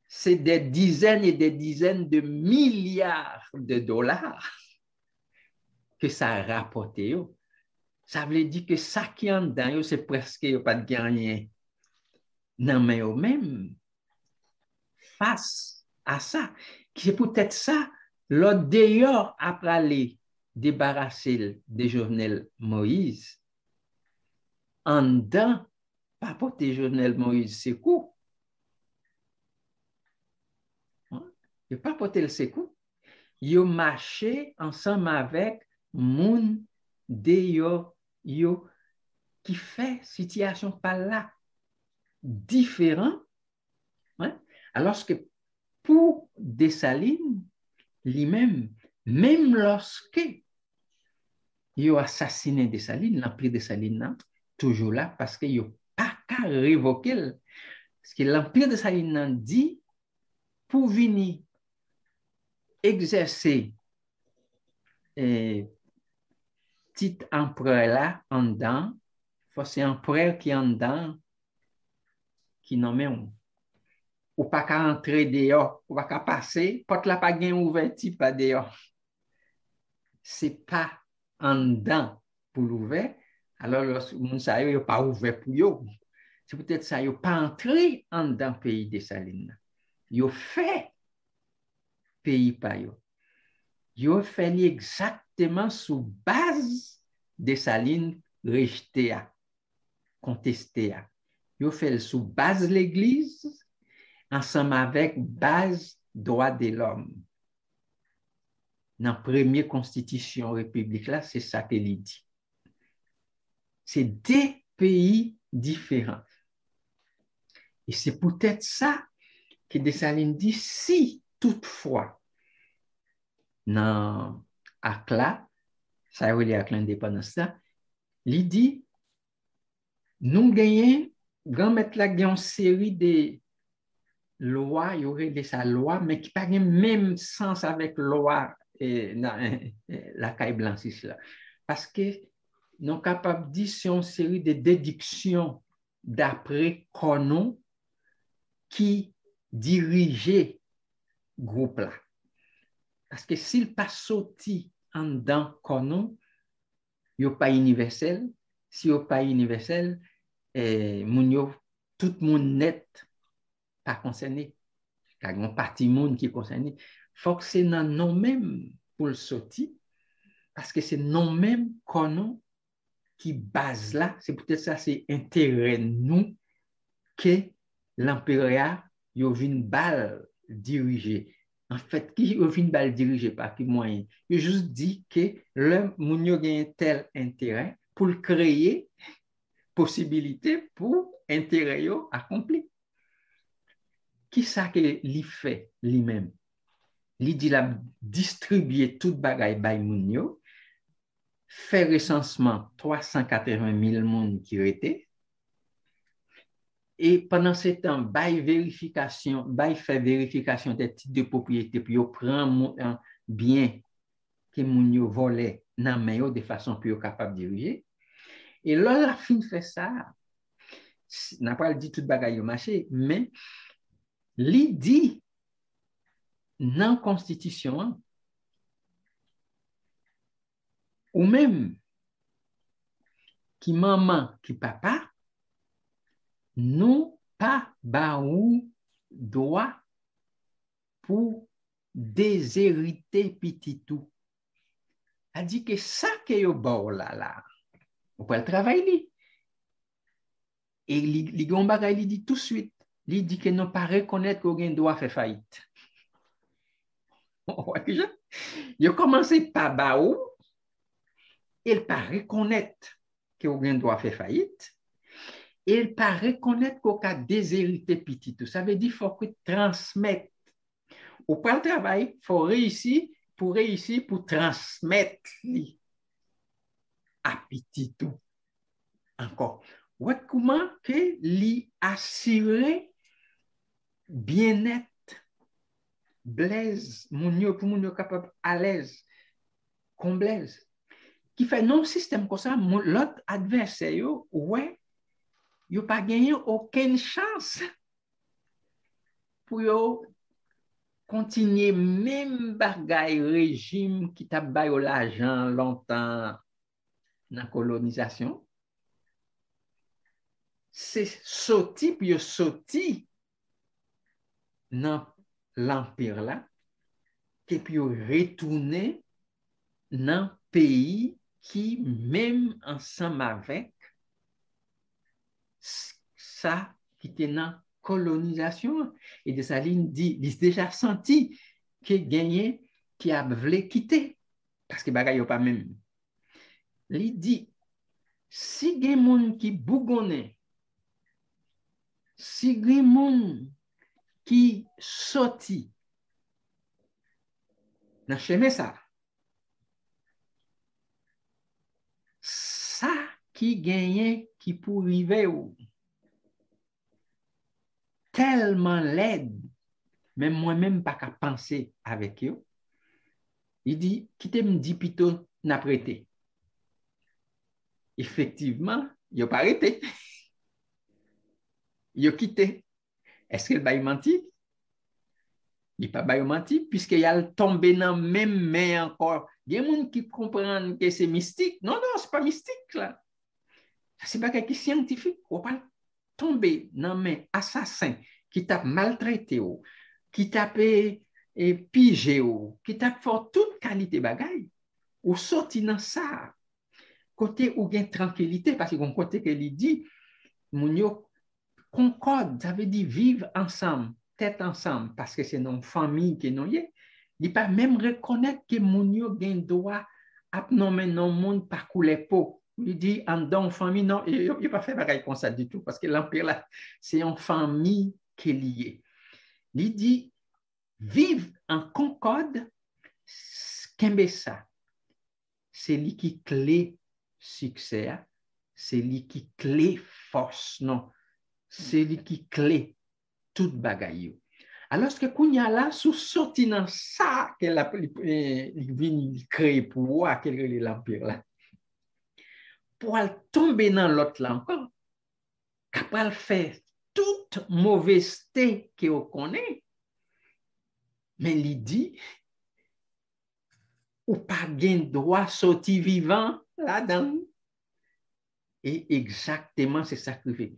c'est des dizaines et des dizaines de milliards de dollars que ça a rapporté yo. Ça veut dire que ça qui en dedans c'est presque pas de gagner. Non mais yo même face à ça, c'est peut-être ça l'autre dehors après aller débarrasser de Jovenel Moïse en dedans pas porter Jovenel Moïse secours. Il pas porter le secours. Il marché ensemble avec moun dehors yo qui fait situation par là différent. Hein? Alors que pour Dessalines, lui-même, même lorsque il a assassiné Dessalines, l'empire Dessalines toujours là parce qu'il n'a pas qu'à révoquer. Parce que l'empire Dessalines dit pour venir exercer petit empereur là en dedans, c'est un empereur qui en dedans qui nomme un. Ou pas qu'à entrer dehors, ou pas qu'à passer, porte la pas gain ouvert pas dehors. C'est pas en dedans pour l'ouvert, alors le moun sa yo pas ouvert pour yo. C'est peut-être ça yo pas entré en dedans pays Dessalines. Yo fait pays pa yo. Yo fait exactement sous base Dessalines rejeté a, contesté a. Yo fait sous base l'église ensemble avec base droit de l'homme. Dans la première constitution république là, c'est ça qu'il dit. C'est deux pays différents. Et c'est peut-être ça que Dessalines dit si toutefois dans ACLA, ça veut dire ACLA indépendance là, il dit nous gagnons grand maître là une série de loi, il y aurait des lois, mais qui n'a pas le même sens avec loi la caille blanchisse là. Parce que nous sommes capables de dire c'est une série de déductions d'après Conon qui dirigeait le groupe là. Parce que s'il pas sorti en dedans Conon, il n'est pas universel. Si il n'est pas universel, tout le monde net pas concerné. Il y a une partie monde qui est concerné. Il faut que c'est dans non même pour le sortir, parce que c'est non même qu'on qui base là. C'est peut-être ça, c'est intérêt nous que l'empereur y a une balle dirigée. En fait, qui y a une balle dirigée par qui moyen? Il juste dit que le moun yo gagne tel intérêt pour créer possibilité pour intérêt yo accompli. Qui ça que li fait lui-même? Li dit la distribuer toute bagaille bay moun yo, fait recensement 380 000 moun qui étaient, et pendant ce temps, bay fait vérification des titres de propriété, puis yo prend un bien que moun yo volé nan men yo de façon que yo capable de diriger. Et là, la fin fait ça, n'a pas dit toute bagaille yo marché, mais li dit dans la Constitution ou même qui maman, qui papa, nous pas baou droit pour déshériter petit tout. A dit que ça que yo ba là, Ou pas le travail, et les gars bagay dit tout de suite, il dit que non pas reconnaître qu'on doit faire faillite. Il a commencé par baou, il pas reconnaître qu'on doit faire faillite, et il pas reconnaître qu'on a déshérité petit. Ça veut dire qu'il faut que transmettre. Ou pas le travail, il faut réussir pour transmettre à petit tout. Encore. Comment que li assurer bien-être Blaise, pour moun yo capable à l'aise, qu'on Blaise. Qui fait non système comme ça, l'autre adversaire, yo pas gagné aucune chance pour yo continuer même bagay régime qui t'a bayo l'argent longtemps dans la colonisation. C'est sorti, puis yo sorti dans l'empire là, et puis retourner dans un pays qui, même ensemble avec ça, qui était dans la colonisation, et de sa ligne dit, il a déjà senti qu'il gagné, qu'il a voulu quitter, parce que bagay yo pas même. Il dit, si il y a des gens qui bougonne, si il y a des gens qui sorti dans le chemin ça qui gagne qui pour arriver tellement laide, même moi-même pas qu'à penser avec eux. Il dit, quittez me dit plutôt n'a prêté. Effectivement, il n'a pas arrêté. Il a quitté. Est-ce qu'il va mentir? Il n'a pas menti, puisqu'il a tombé dans la même main encore. Il y a des gens qui comprennent que c'est mystique. Non, ce n'est pas mystique, là. Ce n'est pas quelque chose scientifique. On va tomber dans la main assassin qui t'a maltraité, qui t'a pigé, qui t'a fait toute qualité de bagaille. Ou sorti dans ça, côté où il y a tranquillité, parce qu'on côté qu'il dit, Mounio, concorde, ça veut dire vivre ensemble, tête ensemble, parce que c'est une famille qui nous y est. Il ne peut pas même reconnaître que Mounio a un droit à nommer non monde par couleur peau. Il dit, en dans famille, non, il n'a pas fait pareil comme ça du tout, parce que l'Empire, là, c'est une famille qui est liée. Il dit, vivre en concorde, qu'est-ce ça? C'est lui qui clé succès, c'est lui qui clé force, non? C'est lui qui clé toute bagaille. Alors que Kounya là, sous sorti dans ça qu'elle a créé pour voir quel est l'empire là, pour tomber dans l'autre là encore, capable de faire toute mauvaiseté qu'on connaît, mais il dit, ou pas gain droit sortir vivant là-dedans. Et exactement c'est ça que fait.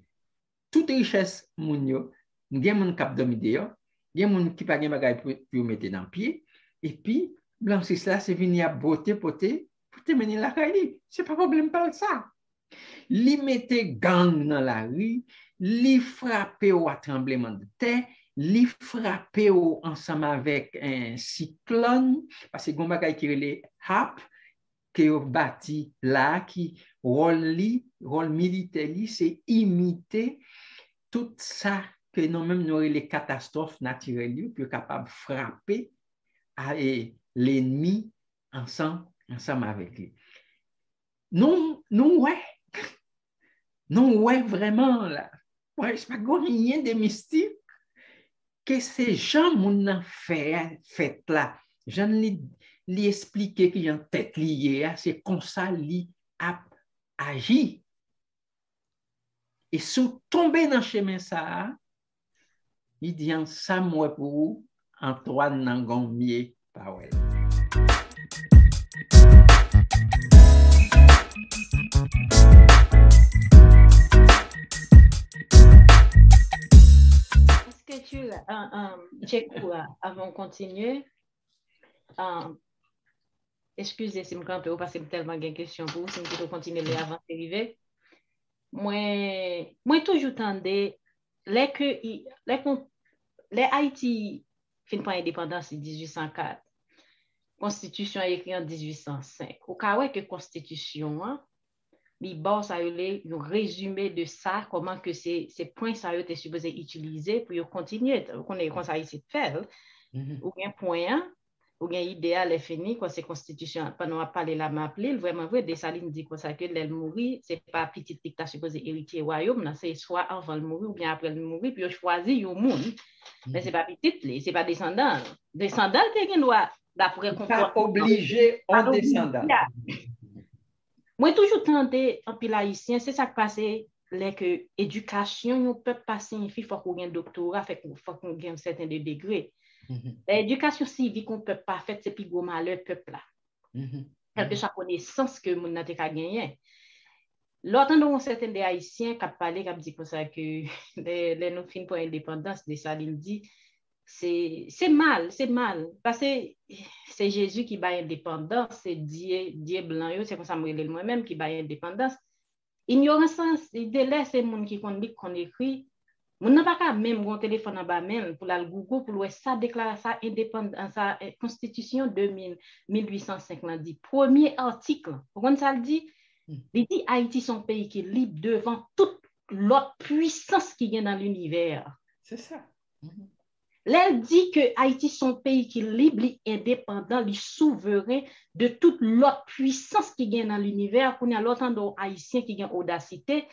Toute richesse, mounio, il y a des cap d'omidéo, il y a des gens qui pas de bagage pour mettre dans le pied, et puis, blanchis là, c'est venir à beauté, pour te mener la caille. C'est pas problème par ça. Li mette gang dans la rue, li frappe au tremblement de terre, li frappe ensemble avec un cyclone, parce que gon bagay qui relè HAP, qui ont bâti là, qui rôle militaire, c'est imiter tout ça que nous-mêmes nous les catastrophes naturelles, puis capable de frapper l'ennemi ensemble avec lui. Non, ouais, vraiment, là. Ouais, c'est pas rien de mystique que ces gens m'ont fait là. Je lui expliquer qu'il y a une tête liée, c'est comme ça qu'il a agi. Et sous tomber dans le chemin ça, il dit en ça moi pour vous, Antoine Nangonmier Powell. Est-ce que tu check avant de continuer? excusez si je me parce que tellement de questions pour vous, si je peux continuer les avant d'arriver. Moi, toujours tendé, les Haïti fin pas indépendance en 1804, Constitution écrite en 1805. Au cas où que Constitution, li bon ça un résumé de ça, comment que ces points ça été supposé utiliser pour continuer, qu'on est comme ça ici de faire. Ou bien point, ou bien idéal est fini, quoi, c'est Constitution, pendant à parler là, m'appeler, vraiment vrai, Dessalines dit comme ça que l'elle mourit, c'est pas petit qui t'a supposé hériter royaume, c'est soit avant le mourir ou bien après le mourir, puis on choisit un monde. Mais c'est pas petit, c'est pas descendant. Descendant, t'es un droit d'après pas obligé en descendant. Moi, toujours tenté, en pile haïtien, c'est ça qui passe, que l'éducation, peut pas signifier qu'il faut qu'on ait un doctorat, il faut qu'on ait un certain degré. L'éducation civique, on peut pas faire, c'est plus gros malheur, peuple là. Quelque chose connaissance que mon n'a pas gagné. L'autre, dans certains des haïtiens qui parlé, qui dit comme ça que les nous fin pour l'indépendance, des Salines dit, c'est mal, parce que c'est Jésus qui bat indépendance, c'est Dieu blanc, c'est comme ça moi-même qui bat indépendance. Ignorance, délai, c'est monde qui qu'on écrit. Mon n'a pas même mon téléphone en bas même pour la Google pour voir ça déclare ça indépendance, sa constitution de 1805 dit premier article. Comment ça le dit? Il dit Haïti son pays qui est libre devant toute l'autre puissance qui vient dans l'univers. C'est ça. Elle dit que Haïti son pays qui est libre, indépendant, souverain de toute l'autre puissance qui vient dans l'univers. Qu'on a l'autre haïtien qui a audacité,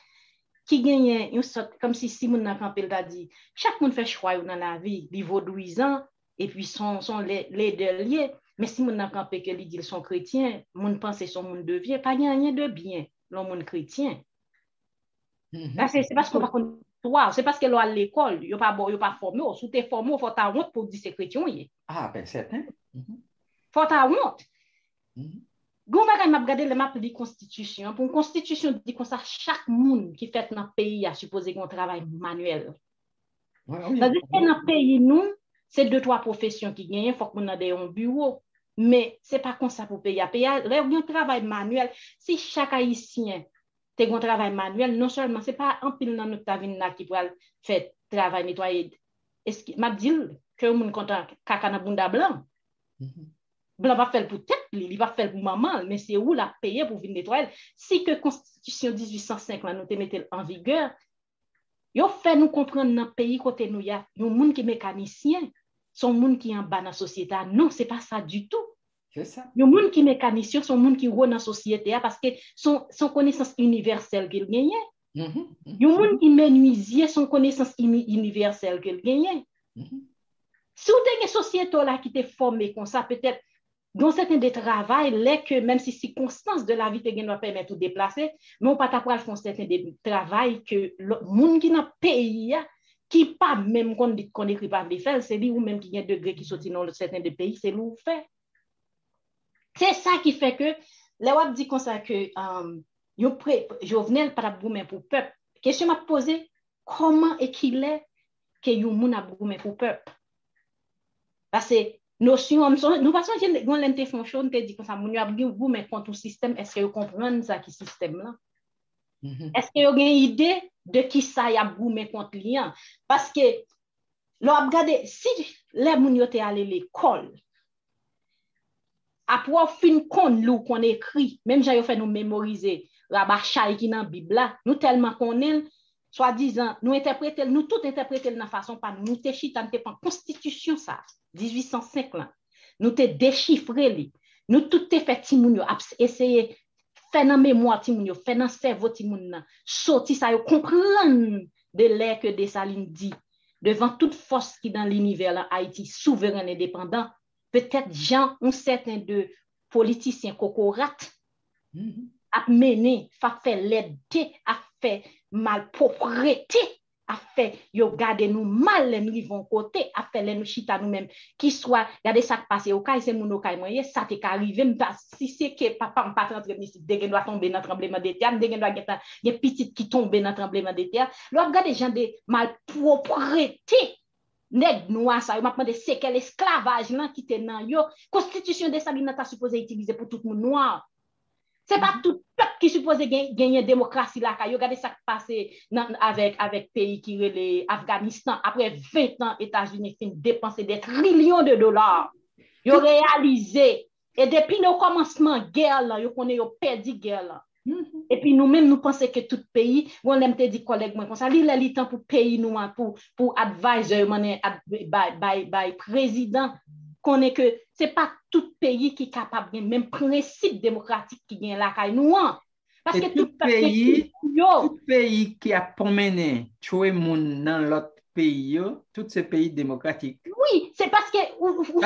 qui gagne une sorte, comme si Simon Nakampel t'a dit, chaque monde fait choix dans la vie, les vaudouisants, et puis sont les deux liés. Mais Simon Nakampel que lui dit sont chrétiens, mon pense son monde de vie, pas rien de bien, le monde chrétien. C'est parce qu'on va c'est parce que là à l'école, il pas formé, sous tes formé, faut ta honte pour dire c'est chrétien. Ah ben certain. Faut ta honte. Gon bagay m'a regarder le map de constitution, pour une constitution dit comme ça chaque monde qui fait dans le pays a supposé qu'on travaille manuel. C'est-à-dire que dans le pays nous, c'est 2-3 professions qui gagnent, faut qu'on ait un bureau, mais c'est pas comme ça pour payer. Payer un travail manuel, si chaque haïtien te un travail manuel, non seulement c'est pas un pile dans notre tavine là qui pourra faire travail nettoyer. Est-ce que m'a dit que moun content caca na bunda blanc. Blanc va faire pour tête, il va faire pour maman, mais c'est où la payer pour venir nettoyer. Si que constitution 1805 là nous te mettait en vigueur, yo fait nous comprendre dans pays côté nous y a un monde qui est mécanicien, son monde qui en bas dans la société. Non, c'est pas ça du tout. C'est ça. Il y a des gens qui sont mécaniciens, sont des gens qui sont dans la société parce que son connaissance universelle qu'il gagne. Il y a des gens qui sont menuisiers, son connaissance universelle qu'il gagne. Si vous avez une société là qui est formée comme ça, peut-être dans certains des travails, que même si les circonstances de la vie ne permettent de déplacer, mais on ne peut pas faire certains des travails que le monde qui n'a pays, qui pas même qu'on écrit pas de faire, c'est lui ou même qui a un degré qui sortit dans certains des pays, c'est lui ou fait. C'est ça qui fait que, les wap dit comme ça que Jovenel pas boumer pour peuple. Question m'a posé, comment est qu'il est que yon moun a boumer pour peuple? Parce que notion, nous passons dans l'interfonction, te dit comme ça, moun a boumer contre le système, est-ce que vous comprenez ça qui système là? Est-ce que vous avez une idée de qui ça y a boumer contre lien? Parce que, regardez, si les moun yo te allé à l'école, après fin qu'on écrit, même j'ai fait nous mémoriser Rabachai qui dans la Bible là, nous tellement connaît, soi-disant, nous tout interpréter de la façon par nous te chita pas constitution ça 1805 là. Nous te déchiffrer nous tout te fait timoun yo essayer faire dans mémoire timoun yo, faire dans cerveau timoun là, sorti ça yo comprendre de l'air que Dessalines dit devant toute force qui dans l'univers là Haïti souverain indépendant. Peut-être gens, un certain de politiciens cocorat a mené, a fait l'aide, a fait malpropreté, a fait yo garder nous mal les nous vont côté, a fait les nous chita nous-mêmes qui soit regardez ça qui passe au cas c'est mon cas moyen ça t'est arrivé si c'est que papa me pas rentrer ici dès doit tomber dans tremblement de terre dès doit get des petites qui tomber dans tremblement de terre là regardez gens de malpropreté nèg noir ça, m'a demandé c'est quel esclavage là qui était dans yo. Constitution de Salina ta supposé utiliser pour tout le monde noir. C'est pas tout peuple qui supposé gagner démocratie là. Regardez ça qui passe avec pays qui relè Afghanistan. Après 20 ans, États-Unis fin dépenser des trillions de dollars. Yo réalisé. Et depuis le commencement guerre là, yo connaît yo perdu guerre là. Et puis nous-mêmes, nous pensons que tout pays, on aime te dire collègue moi comme ça, il est temps pour pays nous pour advisor by président connaît que c'est pas tout pays qui est capable de même principe démocratique qui gagne la caille nous parce que tout pays qui a promené tuer moun dans l'autre pays, tous ces pays démocratiques. Oui, c'est parce que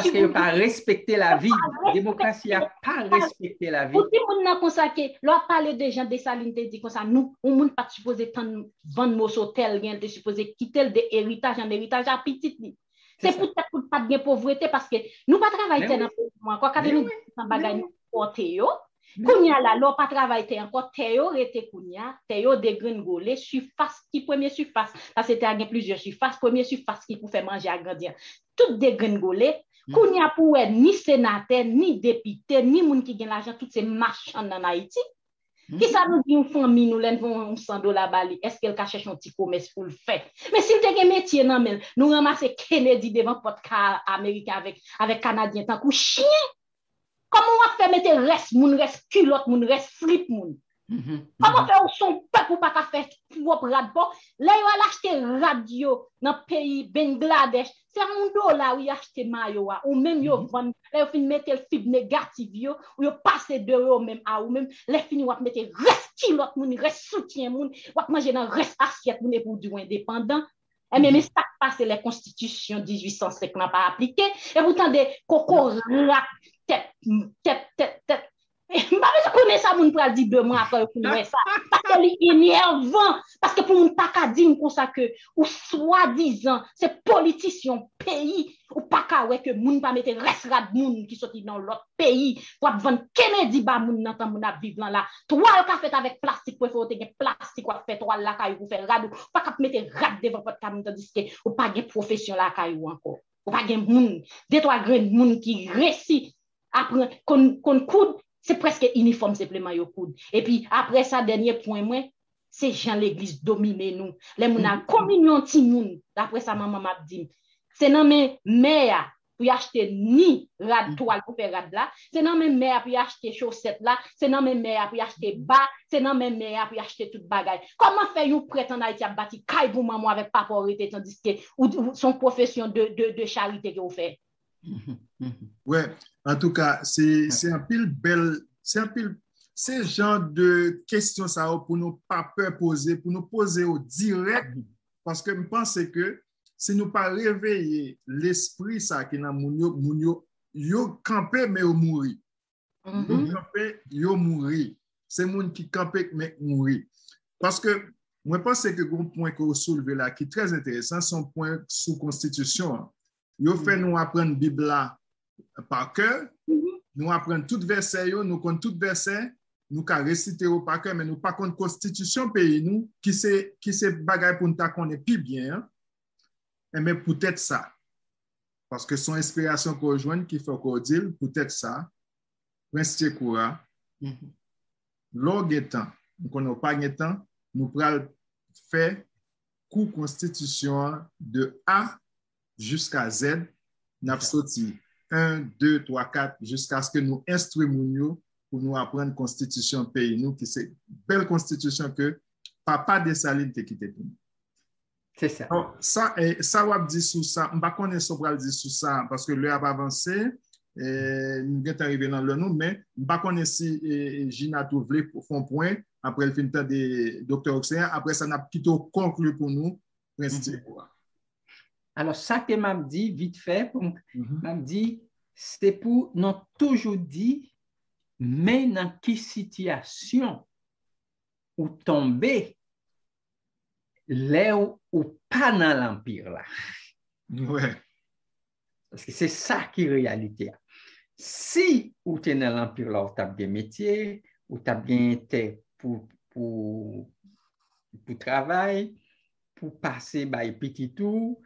qu'il n'a pas respecté la vie. La démocratie n'a pas respecté la vie. Si on a consacré, l'on parle de gens des salines, dit comme ça, nous, on ne pas supposé vendre nos hôtels, on est supposé quitter le héritage en héritage à petit. C'est peut-être pour pas de pauvreté parce que nous pas travailler dans le mois quoi quand nous bagaille porter yo kounya là l'on pas travailler encore théo rete kounya théo dégringolé surface qui premier surface parce que c'était plusieurs surfaces premier surface qui pour faire manger agrandir tout dégringolé kounya pour ni sénateur ni député ni moun qui gagne l'argent toutes ces marchands en Haïti. Qui ça nous dit une famille, nous l'envoyons $100 bali, est-ce qu'elle cherche un petit commerce pour le faire? Mais si tu as un métier, non, mais nous ramassons Kennedy devant podcast américain avec Canadien, tant que chien. Comment on fait mettre reste moun, reste culotte, moun, reste slip moun? Comment faire son peuple pour pas faire propre radio? Là, il a acheté radio dans le pays Bangladesh. C'est $1 où il a acheté maillot ou même il vend. Là, il mettre le fibre négatif ou il passe €2 même à ou même les fini ou mettre reste kilote moun, reste soutien moun, ou manger dans reste assiette moun pour du indépendant. Et même ça passe les constitutions 1805 n'a pas appliqué et vous tendez coco rap tête. Je connais ça, mon pral dit 2 mois après pour nous ça. Parce que c'est énervant. Parce que pour nous pas qu'à dire comme ça que, ou soi-disant, c'est politicien pays, ou pas qu'à ouais que moun pas mettre reste rad moun qui sorti dans l'autre pays, pour vendre Kennedy ba moun nan tan moun ap vivre là. Toi ka fait avec plastique, pour faire te plastique, ou fait toi la caillou pour faire rad, pas qu'à mettre rad devant votre camion tandis que ou pas gen profession la caillou encore. Ou pas gen moun, 2-3 grains moun qui réussit après qu'on coude. C'est presque uniforme simplement yo coude. Et puis après ça dernier point moi c'est Jean l'église dominer nous. Les moun a communion ti moun. Après ça maman m'a dit c'est non mais mère pour acheter ni rad toile pour faire rad là, c'est non mais mère pour acheter chaussettes là, c'est non mais mère pour acheter bas, c'est non mais mère pour acheter toute bagaille. Comment faire you prête en Haïti à bâti caille pour maman avec papa arrêté tandis que ou son profession de charité que vous fait. Ouais, en tout cas, c'est un pile belle, c'est genre de questions ça pour nous pas peur poser, pour nous poser au direct, parce que je pense que si nous pas réveiller l'esprit ça qui dans moun yo campé mais yo mouri. Yo campé yo mouri. C'est moun qui campé mais mouri. Parce que moi pense que le point que vous soulevez là qui est très intéressant, son point sous constitution. Yo fait nous apprendre Bible là par cœur, nous apprenons tout verset, nous connaissons tout verset, nous pouvons réciter au par cœur, mais nous pas connaissons constitution pays nous qui c'est bagaille pour nous connaître plus bien. Mais peut-être ça, parce que son inspiration qu'on rejoint qui fait qu'on dit peut-être ça, Prince Tchekoura, l'orgue temps, nous connaissons pas de temps, nous pourrons faire coup constitution de A jusqu'à Z, nous sorti 1, 2, 3, 4, jusqu'à ce que nous instruisions pour nous apprendre constitution pays, nous, qui c'est une belle constitution que Papa Dessalines t'a quitté pour nous. C'est ça. Donc, ça va dire sur ça, je ne sais pas si on va dire sur ça, parce que l'heure a avancé, nous sommes arrivés dans le nom, mais je ne sais pas si Gina Touvlé pour son point, après le fin de Dr. Oxéen, après ça, on a plutôt conclu pour nous, Prince Tchekoura. Alors, ça que m'a dit, vite fait, m'a dit, c'est pour nous toujours dit, mais dans quelle situation ou tomber là ou pas dans l'Empire là. Ouais. Parce que c'est ça qui est la réalité. Si ou tu es dans l'Empire là, ou tu as bien métier, ou tu as bien été pour travail, pour passer par petit tout,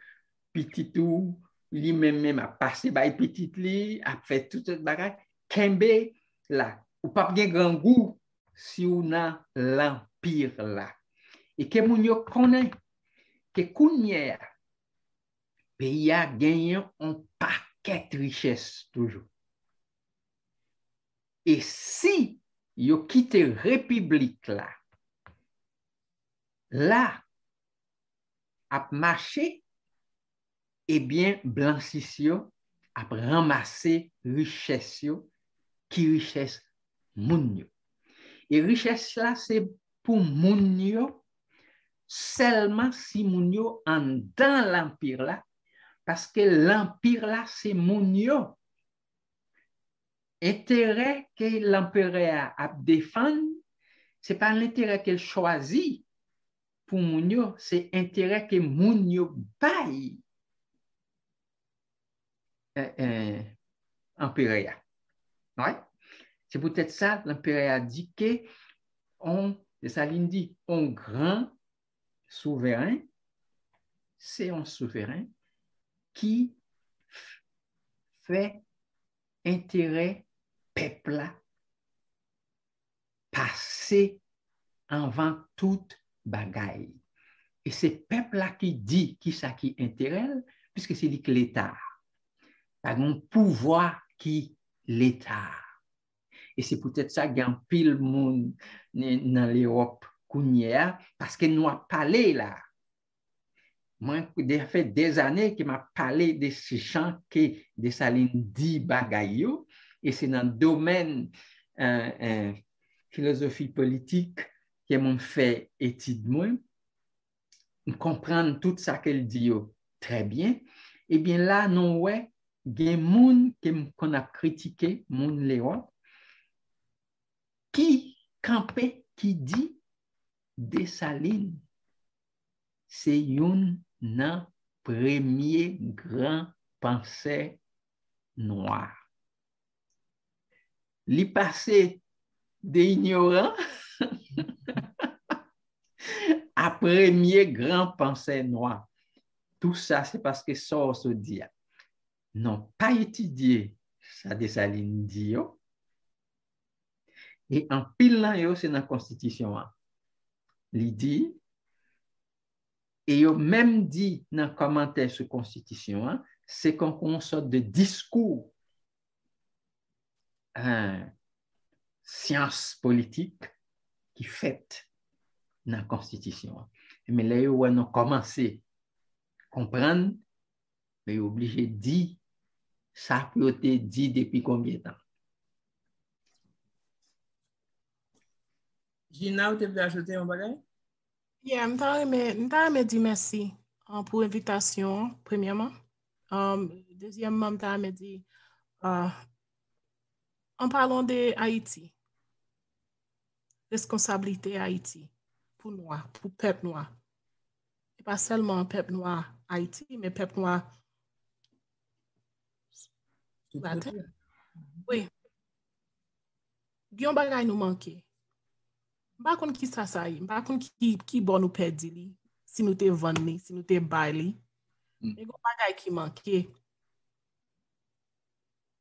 petit ou lui-même a passé by petit li, a fait tout ce bagage, kembe là, ou pas bien grand goût si on a l'empire là. Et que moun yo connaît que kounye pays a gagné un paquet de richesses toujours. Et si yo quitte république là a marché, eh bien blancisio a ramassé richesse yo, qui richesse moun yo. Et richesse là c'est pour moun yo seulement si moun yo en dans l'empire là, parce que l'empire là c'est moun yo. Intérêt que l'empereur a défendre, c'est pas l'intérêt qu'elle choisit pour moun yo, c'est intérêt que moun yo baille empereur. Ouais. C'est peut-être ça l'empereur a dit que Dessalines dit un grand souverain, c'est un souverain qui fait intérêt peuple passer avant toute bagaille. Et c'est peuple là qui dit qui ça qui intérêt, puisque c'est l'État. Par un pouvoir qui l'État. Et c'est peut-être ça qu'il y a un pile monde dans l'Europe parce que nous avons parlé là. Moi, j'ai fait des années que m'a parlé de ces gens que Dessalines dit bagaille, et c'est dans le domaine philosophie politique que m'ont fait étude moi, comprendre tout ça qu'elle dit très bien. Et bien là, nous ouais, il y a des gens qu'on a critiqué, moun l'Europe, qui campait, qui dit Dessalines, c'est un premier grand penseur noir. Li passé d'ignorant à premier grand penseur noir. Tout ça, c'est parce que ça se dit. Non, pas étudié ça Dessalines dit. Et en pile là, c'est dans la Constitution. Il dit, et il même dit dans le commentaire sur la Constitution, c'est qu'on a une sorte de discours science politique qui fait dans la Constitution. Mais là, on a commencé à comprendre, mais on est obligé de dire ça peut être dit depuis combien de temps. Gina, tu veux ajouter un bagage? Yeah, je dire merci pour l'invitation, premièrement. Deuxièmement, je me dit, en parlant de Haïti, responsabilité Haïti, pour nous, pour le peuple noir. Et pas seulement le peuple noir Haïti, mais le peuple noir. Oui. Bien bagay nous manquer. Pas contre qui ça pas contre qui bon nous perdre li, si nous te vendre, si nous te bailler. Mais gon bagay qui manquait.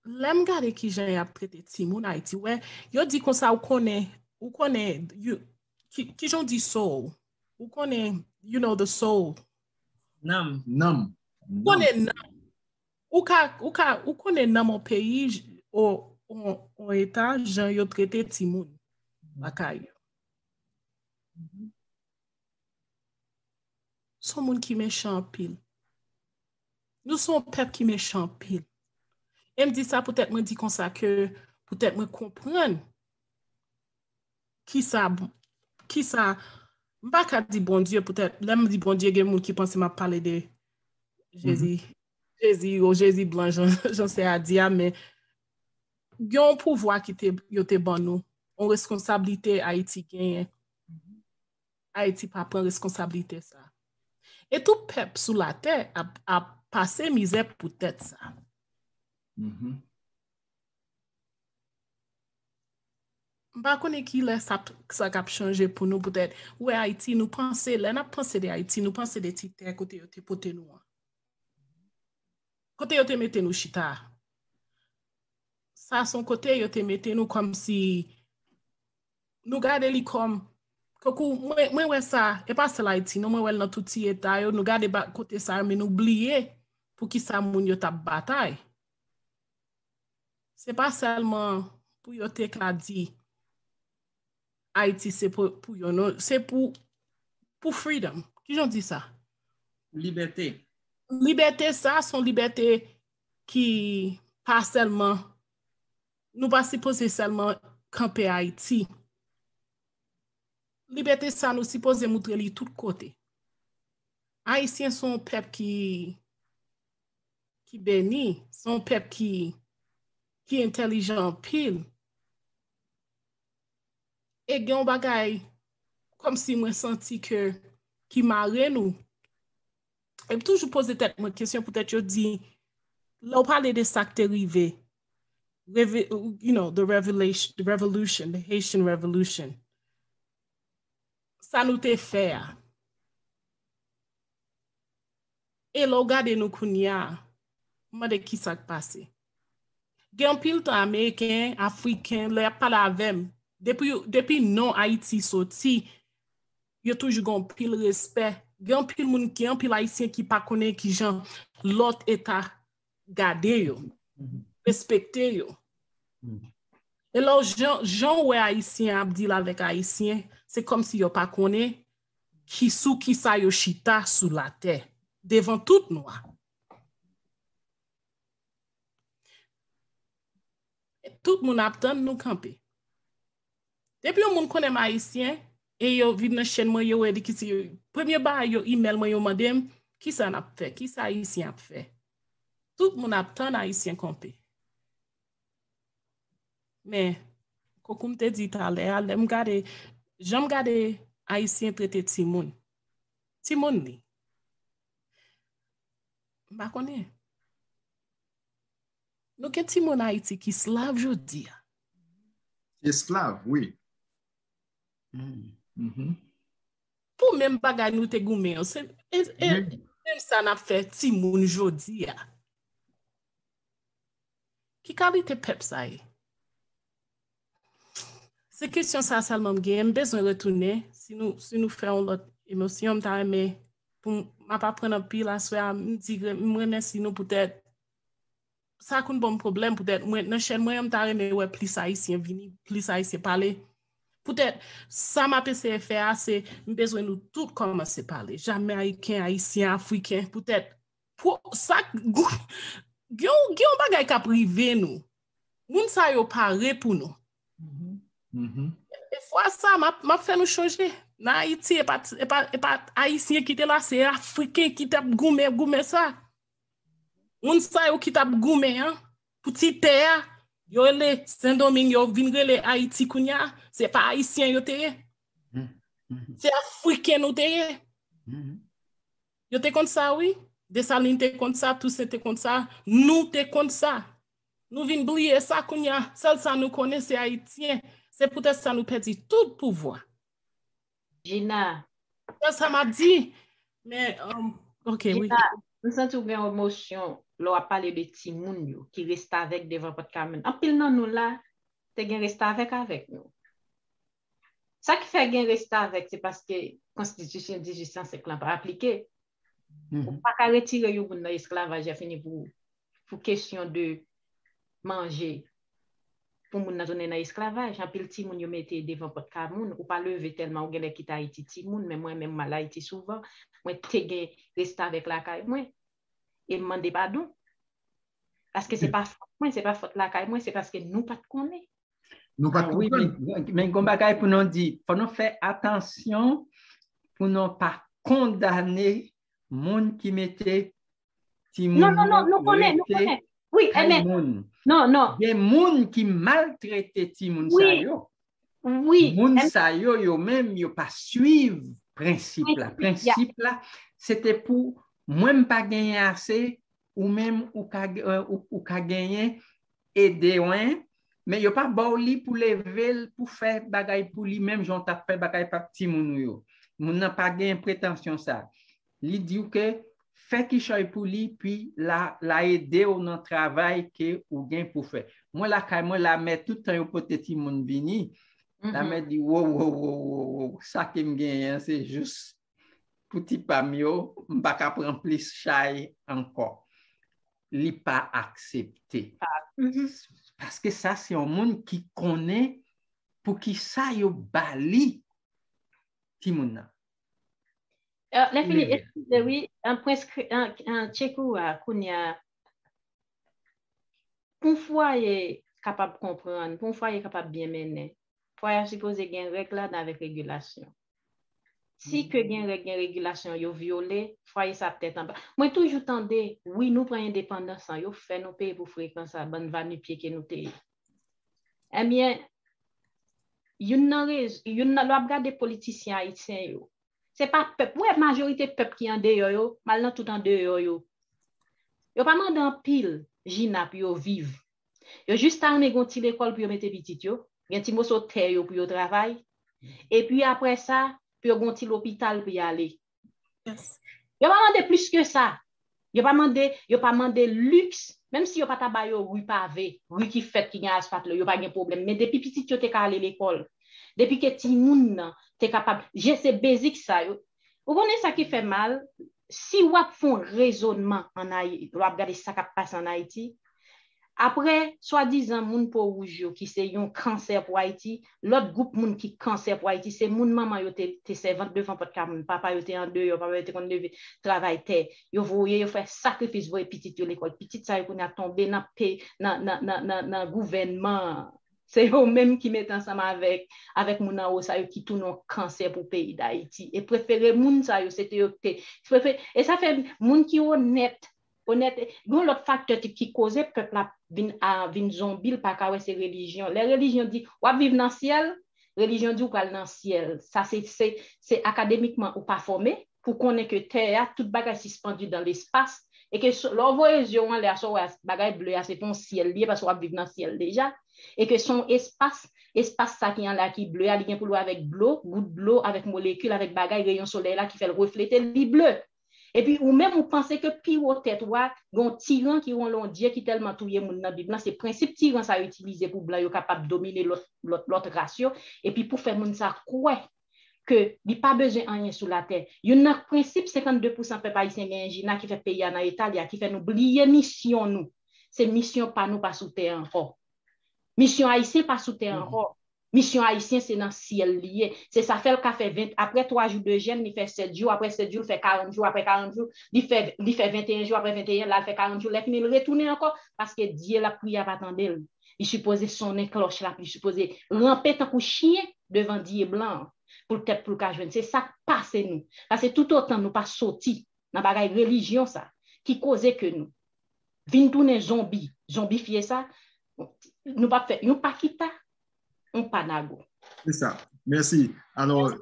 L'aime garder qui j'ai a traité Timon Haïti ouais, yo dit comme ça ou connaît qui j'en dit soul. Ou connaît you know the soul. Nam. Connaît nam. Ou connaît nam mon pays au état Jean yo traité Timon. Bakay. Son monde qui méchant pile. Nous sommes peuple qui méchant pile. Et me dit ça peut-être me dit comme ça que peut-être me comprendre qui ça pas qu'à dire bon Dieu peut-être là me dit bon Dieu il y a des gens qui pensent m'a parler de Jésus Jésus blanc j'en sais à dire mais il y a un pouvoir qui était bon nous on responsabilité Haïti gagne Haïti pas prendre responsabilité ça et tout peuple sous la terre a passé misère pour tête ça. Pas connait qui là ça a changé pour nous peut-être ouais Haïti nous penser là n'a pensé de Haïti nous penser des petites terres côté te poter nous côté yo te mette nous chita. Ça son côté yo te mette nous comme si nous garder li comme Kokou, moi ouais ça, et pas cela Haïti, non moi ouais dans tout état yo, nous garder côté ça mais nous oublier pour qui ça moun yo t'a bataille. C'est pas seulement pour yo te ka di Haïti c'est pour yo non, c'est pour freedom. Qui j'en dit ça? Liberté. Liberté ça, son liberté qui pas seulement nous pas supposé seulement camper Haïti. Liberté ça nous supposé montrer li tout côté. Haïtiens sont un peuple qui béni, son peuple qui intelligent pile. Et gen bagay comme si moi senti que qui marre nous. Et toujours poser tête moi question peut-être je dis là on parle de ça qui est arrivé. You know, the revolution, the Haitian revolution. Ça nous te fait. Et là, regardez nous kounya, mande qui ça passé. Gen pile temps américain, africain, là pas la même. Depuis non Haïti sorti, yo toujours gon pile respect. Gen pile moun ki an pile haïtien qui pas connaît qui gens l'autre état garder yo, respecter yo. Et là, Jean ouais haïtien abdil avec haïtien, c'est comme si yo pas connaît qui sa yo chita sous la terre devant tout noir. Tout moun aptan nous camper. Depuis on moun connaît haïtien et yo vinn dans chaîne moi yo dit qui si premier ba yo email moi yo mandem qui ça n'a fait, qui ça haïtien a fait. Tout moun aptan haïtien camper. Mais comme te dit tout à l'heure, j'aime garder haïtien traiter Timoun. Timoun li. Ba connait. Nous gen Timoun Haïti qui slave jodi. Esclave, oui. Pour même bagay nous te goumen, même ça n'a fait Timoun jodi. Qui qualité pep ça y? C'est question ça seulement game besoin retourner si nous faisons l'autre émotion mais pour m'a pas prendre un pile à soir me dire remercie nous peut-être ça qu'un bon problème peut-être moi dans chaîne moi m'ta remet ouais plus haïtien venir plus haïtien parler peut-être ça m'a pensé faire c'est besoin nous tout commencer parler jamais haïtien africain peut-être pour ça gon bagay ka privé nous moun sa yo paré pour nous. Et fois ça m'a fait nous changer. Na Haïti et pas haïtien qui était là, c'est africain qui t'a goumé ça. On sa yo qui t'a goumé hein. Petit terre, yo le Saint-Domingue yo vinn rele Haïti kounya, c'est pas haïtien yo te. C'est africain nous te. Yo te comme ça oui, Dessalines te comme ça, tout c'était comme ça, nous te comme ça. Nous vinn oublier ça kounya, seul ça nous connaît c'est haïtien. C'est peut-être ça nous perdit tout pouvoir. Gina. Ça m'a dit, mais ok, Gina, oui. Nous sentons une émotion, l'on a parlé de Timoun qui reste avec devant votre caméra. En pile non nous là, te gen reste avec nous. Ça qui fait gen reste avec, c'est parce que Constitution 1805 n'a pas appliqué. Ou pas qu'à retirer yon dans l'esclavage, a fini pour question de manger. Pour moun nan tourner dans esclavage en pile ti moun yo mette devant pot ka moun ou pas lever tellement ou gen qui ta Haïti ti moun mais moi même mal Haïti souvent moi te gen rester avec la caille moi et demander pardon parce que c'est pas faute la caille moi c'est parce que nous pas connaît nous pas oui mais gon bagay pour nous dire faut nous faire attention pour nous pas condamner moun qui mettait ti moun non nous connaît oui mais non des moun qui maltraité ti moun oui. sa yo oui moun sa yo même yo pas suivre principe là c'était pour moi pas gagner assez ou même ou ka gagner aider mais yo pas bauli pour lever pour faire bagay pour lui même j'ont t'a fait bagay par ti moun yo moun n'a pas gagner prétention ça li dit que fait qui choy pour lui, puis la aider au non travail que ou gain pour faire. Moi, la mets tout le temps au peut-être mon vini. La mets dit, wow, ça qui me gagne, c'est juste petit pamio, m'pas qu'à prendre plus chai encore. Li pas accepté. Parce que ça, c'est un monde qui connaît pour qui ça yo bali ti moun nan. Les filles, oui, un tchekou à Kounia, pour foyer capable de comprendre, pour foyer capable de bien mener, foyer supposé qu'il y ait une règle avec régulation. Si que il y a une régulation, yo violé, foyer ça peut-être en bas. Moi, toujours tendé, oui, nous prenons indépendance, yo fait nos pays pour fréquence, bonne vanne pied que nous t'ayons. Eh bien, yon n'a regarder politiciens haïtiens yo. C'est pas peuple, ouais, majorité peuple qui en dehors yo, mal nan tout en dehors yo. Yo pas mandé en pile jina pour yo vivre. Yo juste armé gon ti l'école pour yo mettre petit yo, gen ti moso terre yo pour yo travail. Et puis après ça, pour yo gon ti l'hôpital pour y aller. Yes. Yo pas mandé plus que ça. Yo pas mandé luxe, même si yo pas tabay yo rue pavé, rue qui fait qui gen asphalte, yo pas gen problème, mais depuis petit yo te ka aller l'école. Depuis que ti moun nan te capable, j'ai ces basiques ça yo. Vous connaissez ça qui fait mal, si vous font raisonnement en Haïti, vous regardez ça qui passe en Haïti. Après, soi-disant, moun pour rouge qui c'est un cancer pour Haïti, l'autre groupe moun qui cancer pour Haïti, c'est moun maman yo te servante devant pot kam, papa yo te en deux, yo papa yo te kon lever travail terre. Yo voye yo fait sacrifice voye petit yo l'école, petit ça yo kon a tombé dans gouvernement. C'est eux-mêmes qui mettent ensemble avec moun nan ou ça yo qui tourne cancer pour pays d'Haïti et préférer moun ça yo c'était et ça fait moun qui honnête, gon l'autre facteur qui cause peuple vin zombie pas ka c'est religion. Les religions dit ou vivre dans ciel, religion dit ou pral dans ciel. Ça c'est académiquement ou pas formé pour connaître que terre toute bagage suspendu dans l'espace et que leur voyage en l'air so bagage bleu c'est ton ciel lié parce qu'on vivre dans ciel déjà et que son espace ça qui en là qui bleu il y a pour avec l'eau, goutte de l'eau avec molécule avec bagage rayon soleil là qui fait refléter le bleu. Et puis, ou même, vous pensez que pire au tête, un tyran qui ont Dieu qui tellement touye moun nan Bible, c'est principe tyran ça utilisé pour blanc, capable de dominer l'autre ratio, et puis pour faire moun ça croire que il pas besoin de rien sur la terre. Il y a un principe 52% peuple haïtien gen qui fait pays en Italie, qui fait nous oublier mission nous. C'est mission pas nous pas sous terre encore. Mission haïtien pas sous terre encore. Mission haïtien, c'est dans le ciel lié. C'est ça fait le café 20. Après 3 jours de jeûne, il fait 7 jours. Après 7 jours, il fait 40 jours. Après 40 jours, il fait 21 jours. Après 21, là, il fait 40 jours. Il retourne encore parce que Dieu la prière pas attendre. Il supposé sonner cloche là. Il supposé ramper tant que chien devant Dieu blanc pour le tête pour le cas jeune. C'est ça qui passe nous. Parce que tout autant nous pas sorti dans la religion ça qui causait que nous. Vin tourner zombifier ça. Nous pas fait, nous pas quitter. Un panago. C'est ça. Merci. Alors,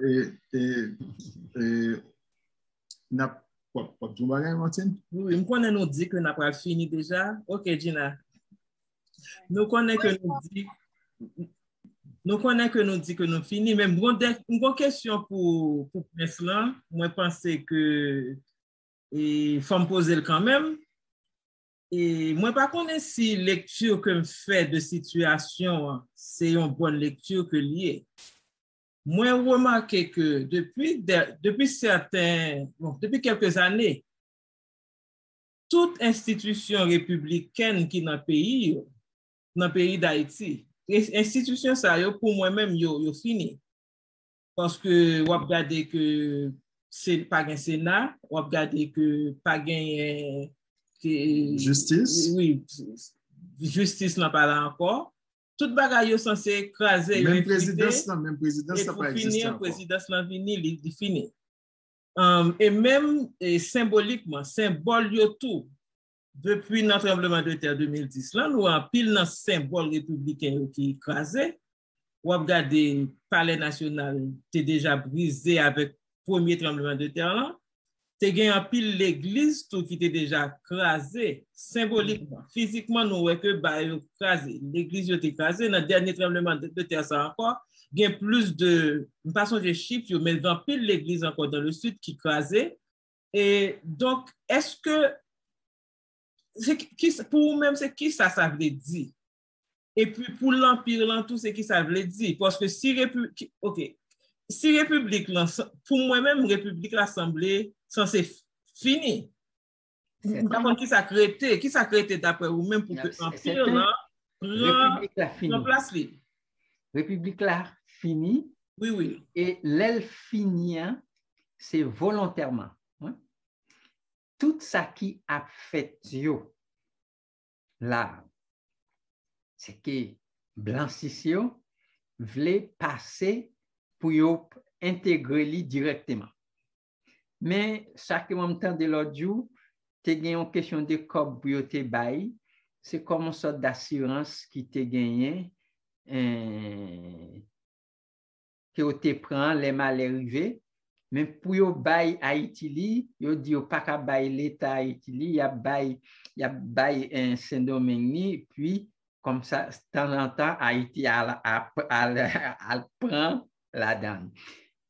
n'a pas tout bagage, Martine? Oui, nous connaissons nous dit que n'a pas fini déjà. OK, Gina. Nous connaissons que nous dit que nous fini, mais une bonne question pour Prince là. Moi, pense que il faut me poser le quand même. Et moi, par contre, si lecture que je fais de situation, c'est une bonne lecture que liée. Moi, remarqué que depuis quelques années, toute institution républicaine qui est dans le pays d'Haïti, institution ça, pour moi-même, yo fini. Parce que, on regarde que c'est pas un Sénat, on regarde que pas un justice. Oui, justice n'a pas là encore. Toute bagaille est censé écraser. Même présidence, ça pas existé encore. Présidence n'a fini, il fini. Et même symboliquement, symbole yo tout. Depuis notre tremblement de terre 2010, là, nous avons pile dans symbole républicain qui écrasé. Ou regardez, palais national, t'es déjà brisé avec premier tremblement de terre là. T'es gagné en pile l'église tout qui était déjà crasé symboliquement. Physiquement, nous voyons que bah crasé. L'église était crasée. Dans le dernier tremblement de terre, ça encore. Il y a plus de, une façon de chiffres, mais dans pile l'église encore dans le sud qui crasé. Et donc, est-ce que, pour vous-même, c'est qui ça veut dire? Et puis, pour l'Empire, tout, c'est qui ça veut dire? Parce que si République, pour moi-même, République, l'Assemblée, c'est fini. Par contre, qui ça créé d'après vous-même pour que l'Empire, là, République là fini. Place li. République là fini. Oui, oui. Et l'elle fini, c'est volontairement. Hein? Tout ça qui a fait yo, là, c'est que Blancisio voulait passer pour yo intégrer li directement. Mais chaque moment de l'autre jour, tu as une question de cob pour te bail, c'est comme une sorte d'assurance qui te gagné, que tu prends les mal arrivés. Mais pour yo bail Haïti, yo dit yo pas ka bail l'État Haïti, il y a bail un Saint-Domingue, puis comme ça, de temps en temps, Haïti prend la donne.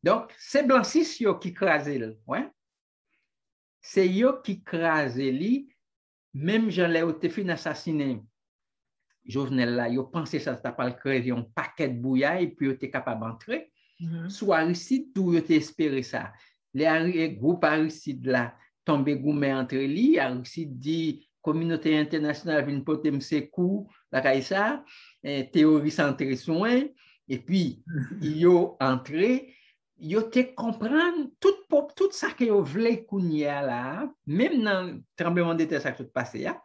Donc, c'est Blancis qui crase le, ouais. C'est yo qui crase li, même Jean Léo te fin assassiné Jovenel là, yo pensé ça t'a pas créé un paquet de bouillaille puis yo te capable d'entrer. Soit Aristide, tout yo te espéré ça. Les groupes Aristide là, tombé goumé entre li, Aristide dit communauté internationale vient porter ses coups, la caïssa, théorie centrée soin, et puis yo entré, yo te comprendre tout ça que yo voulait kounya là, même dans le tremblement de terre ça qui passé là,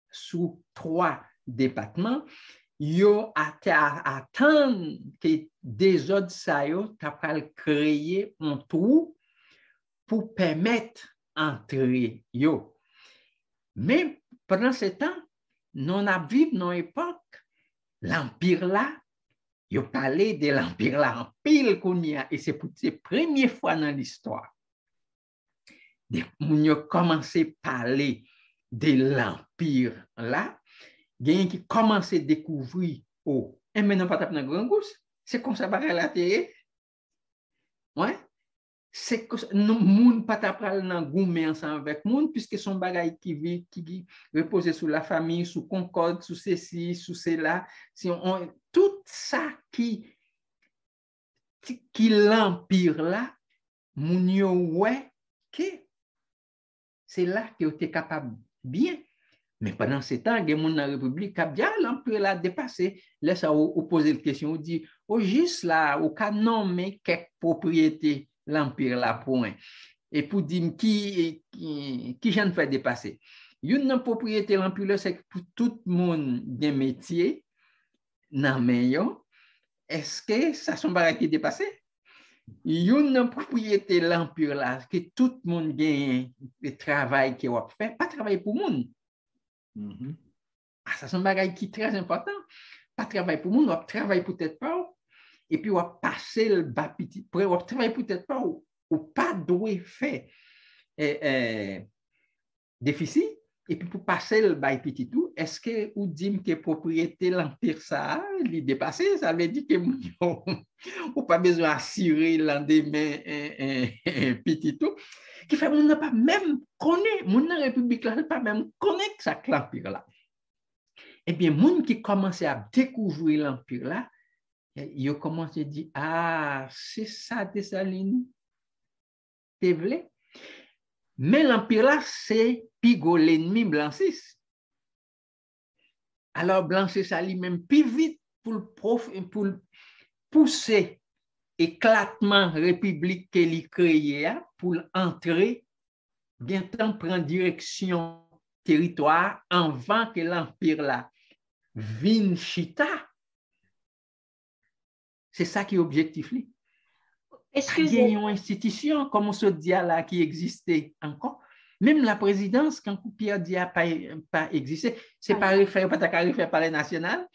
sous 3 départements, yo attend que des autres ça yo capable créer un trou pour permettre entrer yo. Mais pendant ce temps, nous avons vécu dans une époque, l'Empire là, il parlait de l'Empire là en pile kounya, et c'est pour la première fois dans l'histoire. Nous avons commencé à parler de l'Empire là, il qui commence à découvrir, oh, et maintenant pas taper dans grand gousse, c'est comme ça par la télé. Ouais. C'est que nous moun pas t'apprendre dans goumé ensemble avec moun puisque son bagage qui repose sur la famille, sur concorde, sur ceci, sur cela, si on tout ça qui l'empire là, moun yo ouais que c'est là que tu es capable bien. Mais pendant ce temps, il y a moun dans la République qui a bien l'empire là dépassé. Laisse à poser la question, on dit au juste là, au cas nommer quelques propriétés l'empire là point. Et pour dire qui j'en fait dépasser. Une propriété l'empire c'est que pour tout le monde des métiers dans meilleur. Est-ce que ça sont pas qui dépassé? Une propriété l'empire là que tout le monde gagne le travail qui va faire, pas travailler pour le monde. Ça sont bagages qui très important. Pas travailler pour le monde, on travaille peut-être pas. Et puis, on va passer le bas petit. On va travailler peut-être pas ou pas doué fait déficit. Et puis, pour passer le bas petit tout, est-ce que vous dites que propriété l'empire ça, il dépassé, ça veut dire que vous n'avez pas besoin d'assurer l'endemain petit tout. Qui fait qu'on n'a pas même connaît, mon République là n'a pas même connaît ça l'empire là. Eh bien, moun qui commence à découvrir l'empire là, ils commencent à dire, ah, c'est ça, Dessalines, c'est vrai. Mais l'empire là, c'est Pigot l'ennemi Blancis. Alors, Blancis a lui-même plus vite pour pousser éclatement république qu'il créé pour entrer, bien temps prendre direction territoire avant que l'empire là vienne chita. C'est ça qui est objectif. Excusez-moi. Il y a une institution comme ce dia là qui existait encore. Même la présidence, quand Pierre Dia pas existé, c'est pas refaire par les nationales.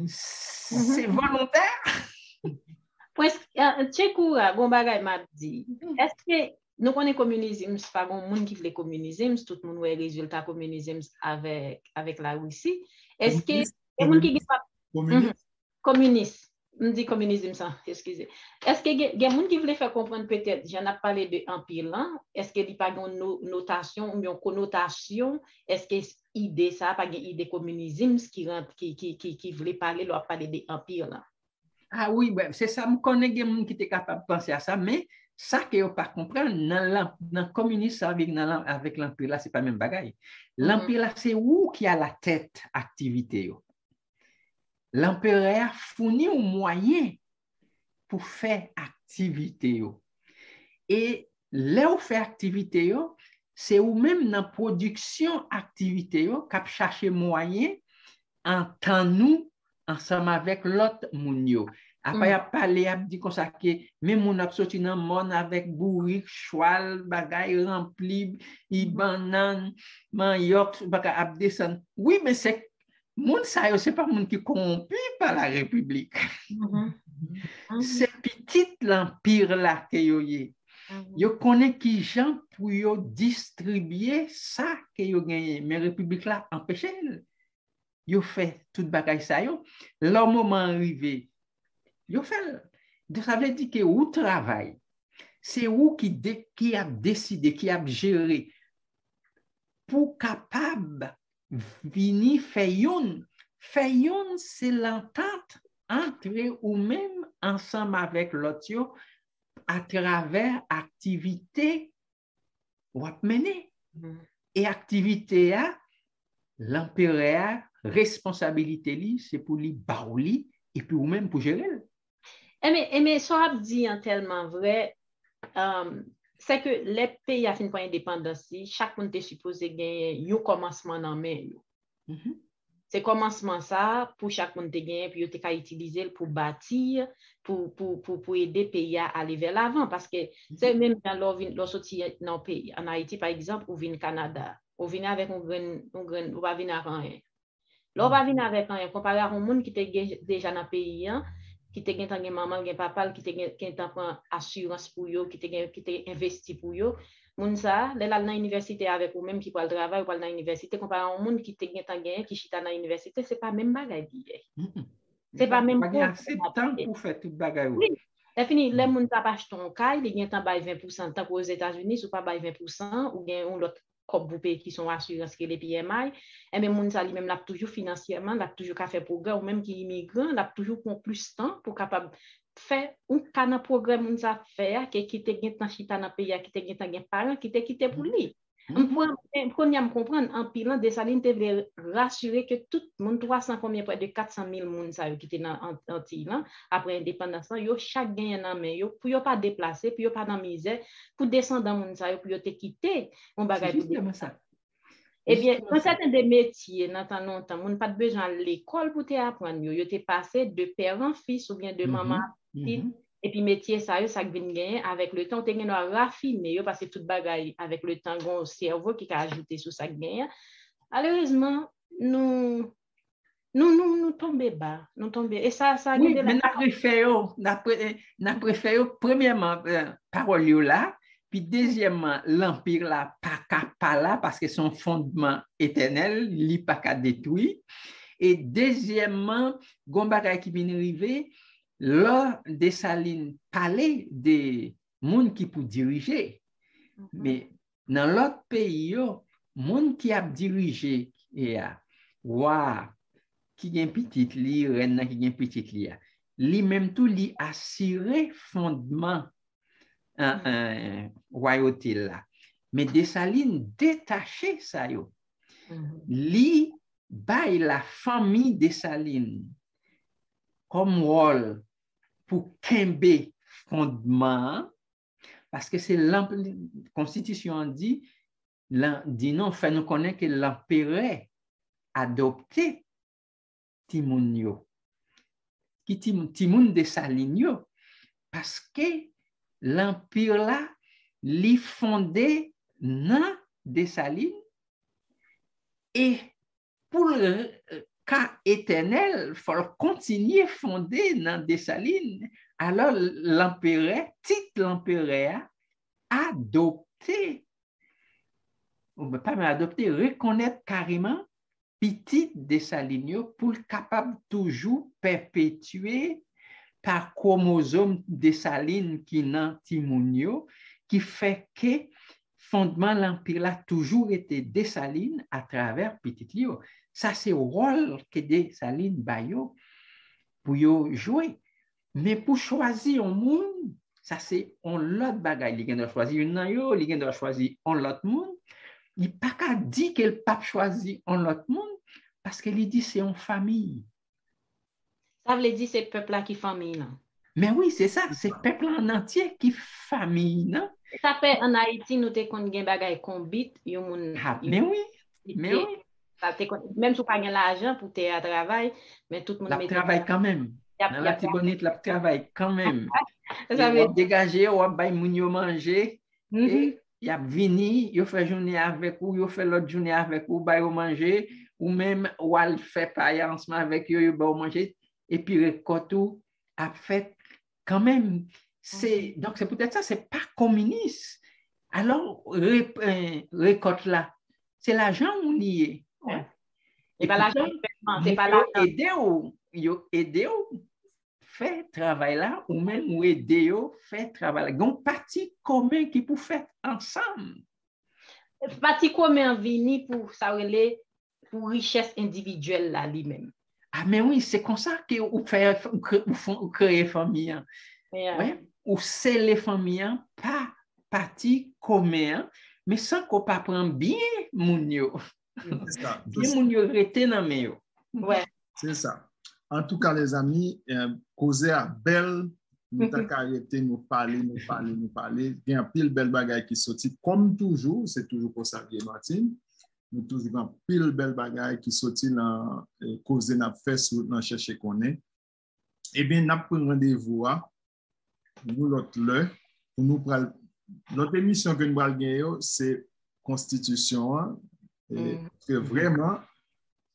C'est volontaire. Tchekoura, Gombagay m'a dit, est-ce que nous connaissons le communisme, c'est pas bon monde qui veut le communisme, tout le monde voit le résultat communisme avec la Russie. Est-ce que les gens qui communiste, me dit communisme ça, excusez. Est-ce que il y a des gens qui voulaient faire comprendre peut-être, j'en ai parlé de empire là, est-ce qu'il n'y a pas une notation ou une connotation, est-ce que idée ça, pas une idée communisme qui voulait parler, leur parler de empire là? Ah oui, ben, c'est ça, je connais des gens qui étaient capables de penser à ça, mais ça que vous ne comprenez pas, dans le communisme avec l'empire là, ce n'est pas le même bagaille. L'empire là, c'est où qui a la tête activité. L'empereur fournit un moyen pour faire activité. Et là où fait activité, c'est ou même dans la production activité, qui chercher moyen en temps nous ensemble avec l'autre moun. Après, il a parlé, il a dit comme ça que même mon a sorti dans le monde avec bourrique, cheval, bagaille rempli, banane, manioc, bagaille a descendre. Oui, mais c'est moun ça, c'est pas moun qui corrompu par la République. C'est petit l'empire là que yo yé. Yo connaît qui gens pour yo distribuer ça que yo gagné, mais République là empêché. Yo fait toute bagaille ça yo. Le moment arrivé, yo fait. Ça veut dire que où travail, c'est où qui a décidé, qui a géré pour capable venir faire yon. Faire yon, c'est l'entente entre ou même ensemble avec l'autre à travers activité ou mener. Et activité a l'empereur responsabilité c'est pour lui baouli et puis ou même pour gérer. Mais ça dit tellement vrai, c'est que les pays à fin pour indépendance, chaque monde est supposé gagner un commencement dans main. C'est commencement ça pour chaque monde gagner puis tu peux utiliser pour bâtir pour aider pays à aller vers l'avant parce que c'est même dans leur sortie dans pays en Haïti par exemple ou vient Canada ou vient avec un grain ou va venir avec rien. Là va venir avec rien comparé à un monde qui était déjà dans pays qui te gen tan maman gen papa qui te gen prend assurance pour yo qui te investi pour yo moun ça là dans université avec ou même qui pour le travail ou pour dans université comparé à un monde qui te gen tan gen qui chita dans université c'est pas même bagaille c'est pas même c'est temps pour faire toute bagaille. Oui, c'est fini les moun t'a pas acheté un caille il gen tan bay 20% tant qu'aux États-Unis ou pas bay 20% ou gen un l'autre comme vous qui sont assurance que les PMI et même moun ça lui même l'a toujours financièrement l'a toujours qu'à faire programme ou même qui immigrant l'a toujours prend plus temps pour capable faire un canal programme moun ça faire qui te gen tan chita dans pays qui te gen tan gen parents qui te quitté pour lui pour me comprendre en pilant Dessalines te voulait rassurer que tout le monde 300 combien près de 400 000 moun ça qui était dans Antilles après indépendance yo chaque gagne dans main yo pour yo pas déplacer pour yo pas dans misère pour descendre dans moun ça pour yo te quitter on bagaille pour ça. Eh bien dans certains des métiers dans tant longtemps moun pas besoin à l'école pour te apprendre yo te passé de père en fils ou bien de maman et puis métier ça vient gagner avec le temps tu gagne raffiner yo parce que toute bagaille avec le temps gon cerveau qui a ajouté sur ça gagne malheureusement nous tomber bas nous tomber et ça oui, mais n'a préféré premièrement parole là puis deuxièmement l'empire là pas là parce que son fondement éternel li pas qu'à détruire et deuxièmement gon bagaille qui vient arriver. Là, Dessalines parlait des gens qui pour diriger, mais dans l'autre pays, les gens qui a dirigé, qui a petit li, reine qui a petit li, li même tout li assuré fondement royauté là. Mais Dessalines détaché ça yo. Li bail la famille Dessalines comme rôle pour kembe fondement parce que c'est la constitution dit non fait nous connaître que l'empereur adopté Timoun qui Timoun Dessalines parce que l'empire là li fondé dans Dessalines et pour le cas éternel, il faut continuer à fonder dans Dessalines. Alors, l'empereur, l'empereur a adopté, reconnaître carrément petit Dessalines pour être capable toujours perpétuer par chromosome Dessalines qui nan Timounio, qui fait que fondement l'empire là toujours été Dessalines à travers petit Lio. Ça c'est le rôle que Dessalines bayo pour yo jouer. Mais pour choisir un monde, ça c'est on l'autre bagaille. Il doit choisir une nan yo, il doit choisir un l'autre monde. Il pas qu'à dire que le pape choisit un l'autre monde parce qu'il dit c'est en famille. Ça veut dire c'est le peuple là qui famille là. Mais oui, c'est ça, c'est le peuple en entier qui famille, non? Ça fait en Haïti, nous te kon gen bagay kombit, yon moun. Mais oui, mais oui. Même si vous n'avez pas l'argent pour te travailler, mais tout le monde la travaille quand même. Dans la Tibonite, la travaille quand même. Ça veut dégager, ou bay moun yo manger, et y a vini, yo fait journée avec ou, yo fait l'autre journée avec ou, bay yo manger, ou même ou al fait paille ensemble avec yo, yo bay manger, et puis récolte ou a fait quand même. Donc c'est peut-être ça, c'est pas communiste. Alors récolte là, c'est l'argent ou nié. Et pas l'argent, c'est pas l'argent. Aider ou fait travail là, ou même ou aider ou fait travail là. Donc, parti commun qui pour faire ensemble. Parti commun vini pour ça pour richesse individuelle là lui-même. Ah, mais oui, c'est comme ça que vous créez famille. Ouais. Ou c'est les familles, pas parti commun, mais sans qu'on pas prendre bien moun yo. Bien moun yo rete nan men yo. Ouais. C'est ça. En tout cas, les amis, causer à belle, nous t'as arrêté, nous parler. Il y a un pile belle bagaille qui sortit, comme toujours, c'est toujours pour ça, Martine. Nous toujours un pile belle bagaille qui sortit dans causer n'a fait sur dans chercher qu'on est. Eh bien, n'a pris rendez-vous nous l'autre là pour nous prendre notre émission que nous allons gagner, c'est Constitution. Et que vraiment,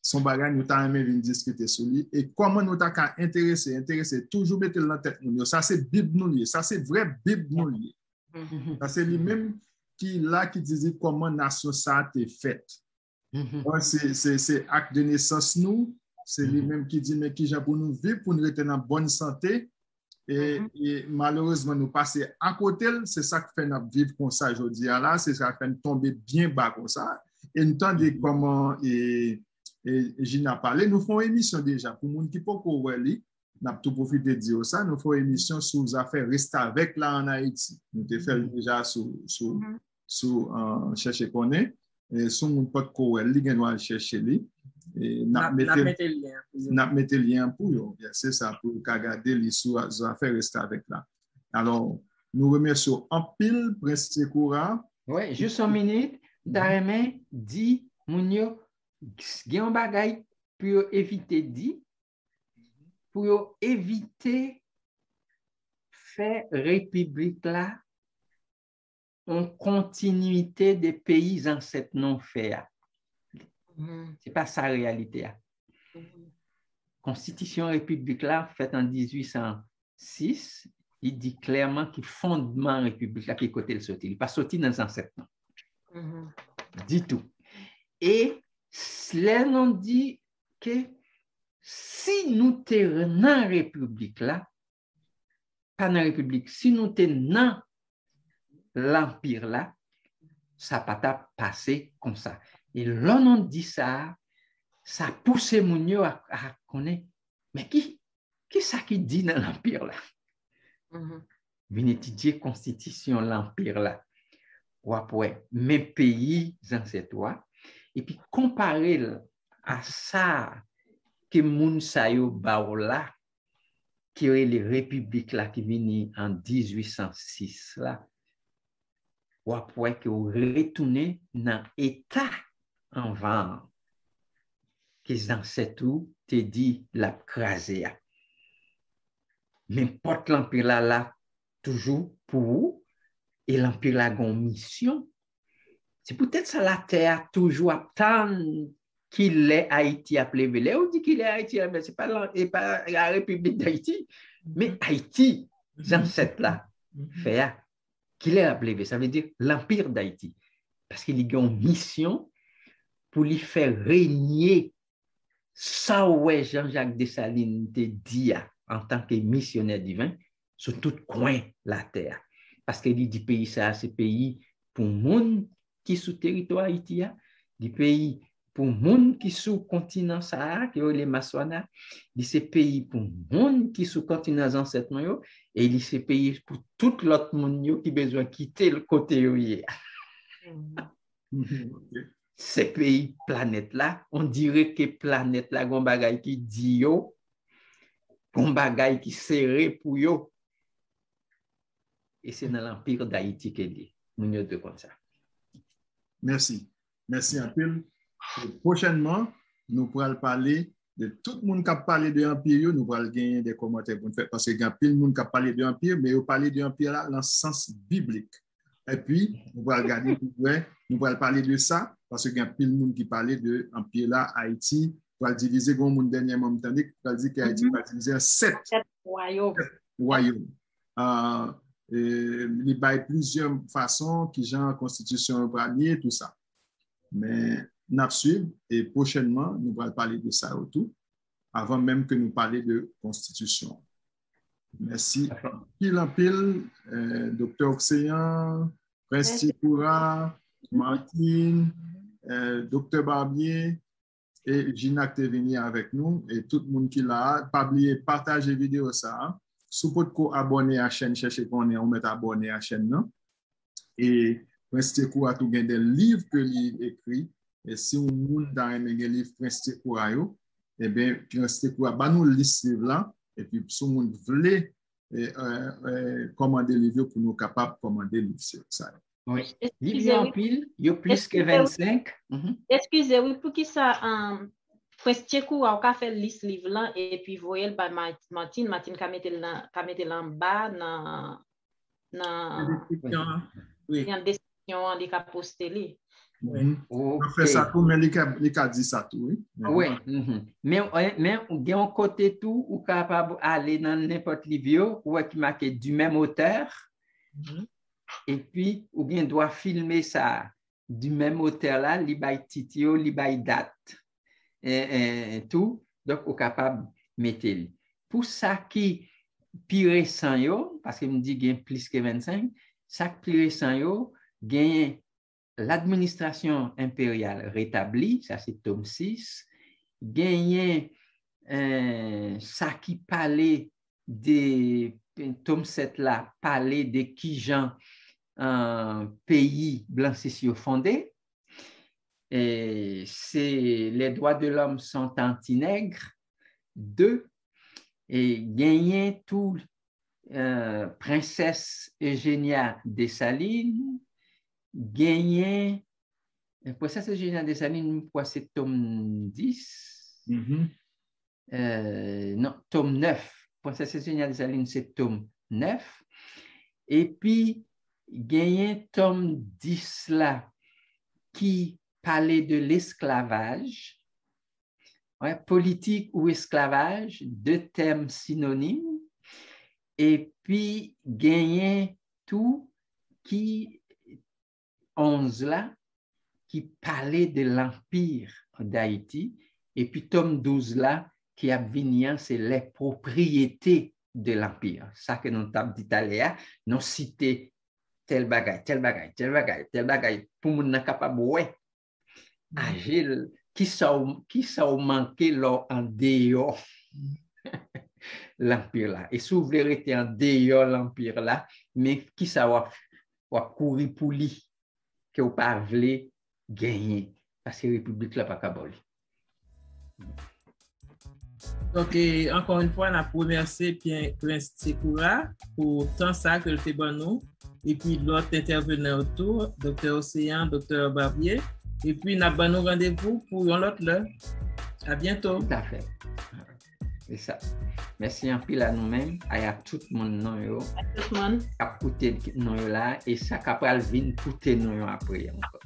son bagage nous t'a aimé venir discuter sur lui. Et comment nous t'a intéressé, toujours mettre dans la tête nous. Ça, c'est Bible nous lié. Ça, c'est vrai Bible nous lié. Ça, c'est lui-même qui disait comment nation ça a été faite. C'est acte de naissance nous. C'est lui-même qui dit, mais qui j'ai pour nous vivre, pour nous rester en bonne santé. Et malheureusement, nous passer à côté, c'est ça qui fait nous vivre comme ça aujourd'hui. Là, c'est ça qui fait nous tomber bien bas comme ça. Et nous entendons comment Gina a parlé. Nous faisons une émission déjà. Pour les gens qui ne peuvent pas nous avons tout profité de dire ça. Nous faisons une émission sur les affaires rester avec là en Haïti. Nous avons fait déjà sur chercher qu'on est. Et si on ne peut pas nous allons chercher lui. Nous mettons le lien pour eux. C'est ça, pour regarder les affaires rester avec là. Alors, nous remercions en pile Prince Sekoura. Oui, juste une minute. Dareme dit, Mounio, gen bagay pour éviter dit, pour éviter faire république là en continuité des pays ancêtres non faits. C'est pas sa réalité. Constitution république là faite en 1806, il dit clairement que fondement république là qui côté le sorti, il pas sorti dans les ancêtres. Du tout. Et cela nous dit que si nous sommes dans la République là, pas dans la République, si nous sommes dans l'Empire là, ça ne peut pas passer comme ça. Et là, on dit ça, ça pousse mon yo à connaître, mais qui ça qui dit dans l'Empire là? Venez étudier la Constitution l'Empire là. Ou après, mes pays ancêtres, et puis comparer à ça que moun sa yo baola, qui est les républiques là qui viennent en 1806 là, ou après que vous retournez dans l'état en vent, que les ancêtres te dit la crasé. N'importe l'empire là, toujours pour vous. Et l'Empire a une mission. C'est peut-être ça la terre toujours attend qu'il est Haïti à Plévelé. On dit qu'il est Haïti, mais ce n'est pas la République d'Haïti. Mais Haïti, les ancêtres là, fait qu'il est à Plévelé. Ça veut dire l'Empire d'Haïti. Parce qu'il a une mission pour lui faire régner ça, ouais, Jean-Jacques Dessalines te dit en tant que missionnaire divin sur tout coin la terre. Parce qu'il dit pays ça, c'est pays pour monde qui sous territoire Haïti, des pays pour monde qui sous continent Sahara, qui est les Maswana, dit c'est pays pour monde qui sous continent ancêtre, et dit c'est pays pour tout l'autre monde qui besoin quitter le côté où il est. Ces pays planète là, on dirait que planète là, gon bagay qui dit yo, gon bagay qui serré pour yo. Et c'est dans l'empire d'Haïti qu'il dit. Nous sommes comme ça. Merci. Merci un peu. Prochainement, nous pourrons parler de tout le monde qui a parlé de l'empire. Nous pourrons gagner des commentaires pour nous faire parce qu'il y a plein de monde qui a parlé de l'empire, mais ils parlent de l'empire là dans le sens biblique. Et puis, nous pourrons regarder plus loin, nous pourrons parler de ça parce qu'il y a plein de monde qui parlait de l'empire là, Haïti. Pour le diviser, comme mon dernier moment, pour dire qu'Haïti va diviser en 7 royaumes. Il y a plusieurs façons qui genre constitution premier, tout ça. Mais nous suivons et prochainement, nous allons parler de ça autour, avant même que nous parlions de constitution. Merci. Pile en pile, Dr. Oxéan, Prince Tikoura, Martine, Dr. Barbier et Gina qui est venu avec nous et tout le monde qui l'a. Pas oublier, partager la vidéo ça. Si vous pouvez abonner à la chaîne, cherchez qu'on est, on met abonné à la chaîne. Non? Et Prince Tikoura a tout des livres que il écrit. Et si vous voulez dans un livre Prince Tikoura, eh bien, Prince Tikoura, bah nous liste livre là. Et puis, si vous voulez commander les livres pour nous capables de commander les livres. Ça. Oui. Livre en pile, il y a plus que 25. Excusez-moi, pour qui ça. Prince Tikoura a fait liste livre là et puis voyez par Martine qu'a mettre là en bas dans une description on a posté. On fait ça tout mais il a dit ça tout oui. Mais un côté tout ou capable aller dans n'importe livre ou qui marque du même auteur et puis ou bien doit filmer ça du même auteur là li bay titio li bay date tout, donc on est capable de mettre. Pour ça qui pire récent, parce que me dit qu'il y a plus que 25, ça qui pire récent, gagne l'administration impériale rétablie, ça c'est tome 6, gagne ça qui parlait des tome 7 là, parlait de qui gens pays blanc c'est fondé. Et c'est les droits de l'homme sont anti-nègres. 2. Et gagner tout princesse Eugénia Dessalines. Gagner princesse Eugénia Dessalines, c'est tome 10. Non, tome 9. Princesse Eugénia Dessalines, c'est tome 9. Et puis, gagner tome 10 là, qui parler de l'esclavage, politique ou esclavage, deux thèmes synonymes, et puis gagner tout qui 11 là, qui parlait de l'empire d'Haïti, et puis tome 12 là, qui a venu, c'est les propriétés de l'empire. Ça que nous avons dit à l'air, nous cité tel bagay, tel bagay, tel bagay, tel bagay, pour nous être capable ouais. Agile, qui ça manqué là en dehors l'empire là. Et si vous voulez rester en dehors l'empire là, mais qui ça va courir pour lui, que vous pas voulez gagner, parce que la République là pas capable. Donc, encore une fois, on a remercié Prince Tikoura pour tant ça que le fait bon nous. Et puis l'autre intervenant autour, Dr. Oxéan, Dr. Barbier. Et puis, on a bon rendez-vous pour l'autre là. À bientôt. Tout à fait. C'est ça. Merci en pile à nous-mêmes, à tout le monde qui a écouté nous là et ça capable venir écouter nous après encore.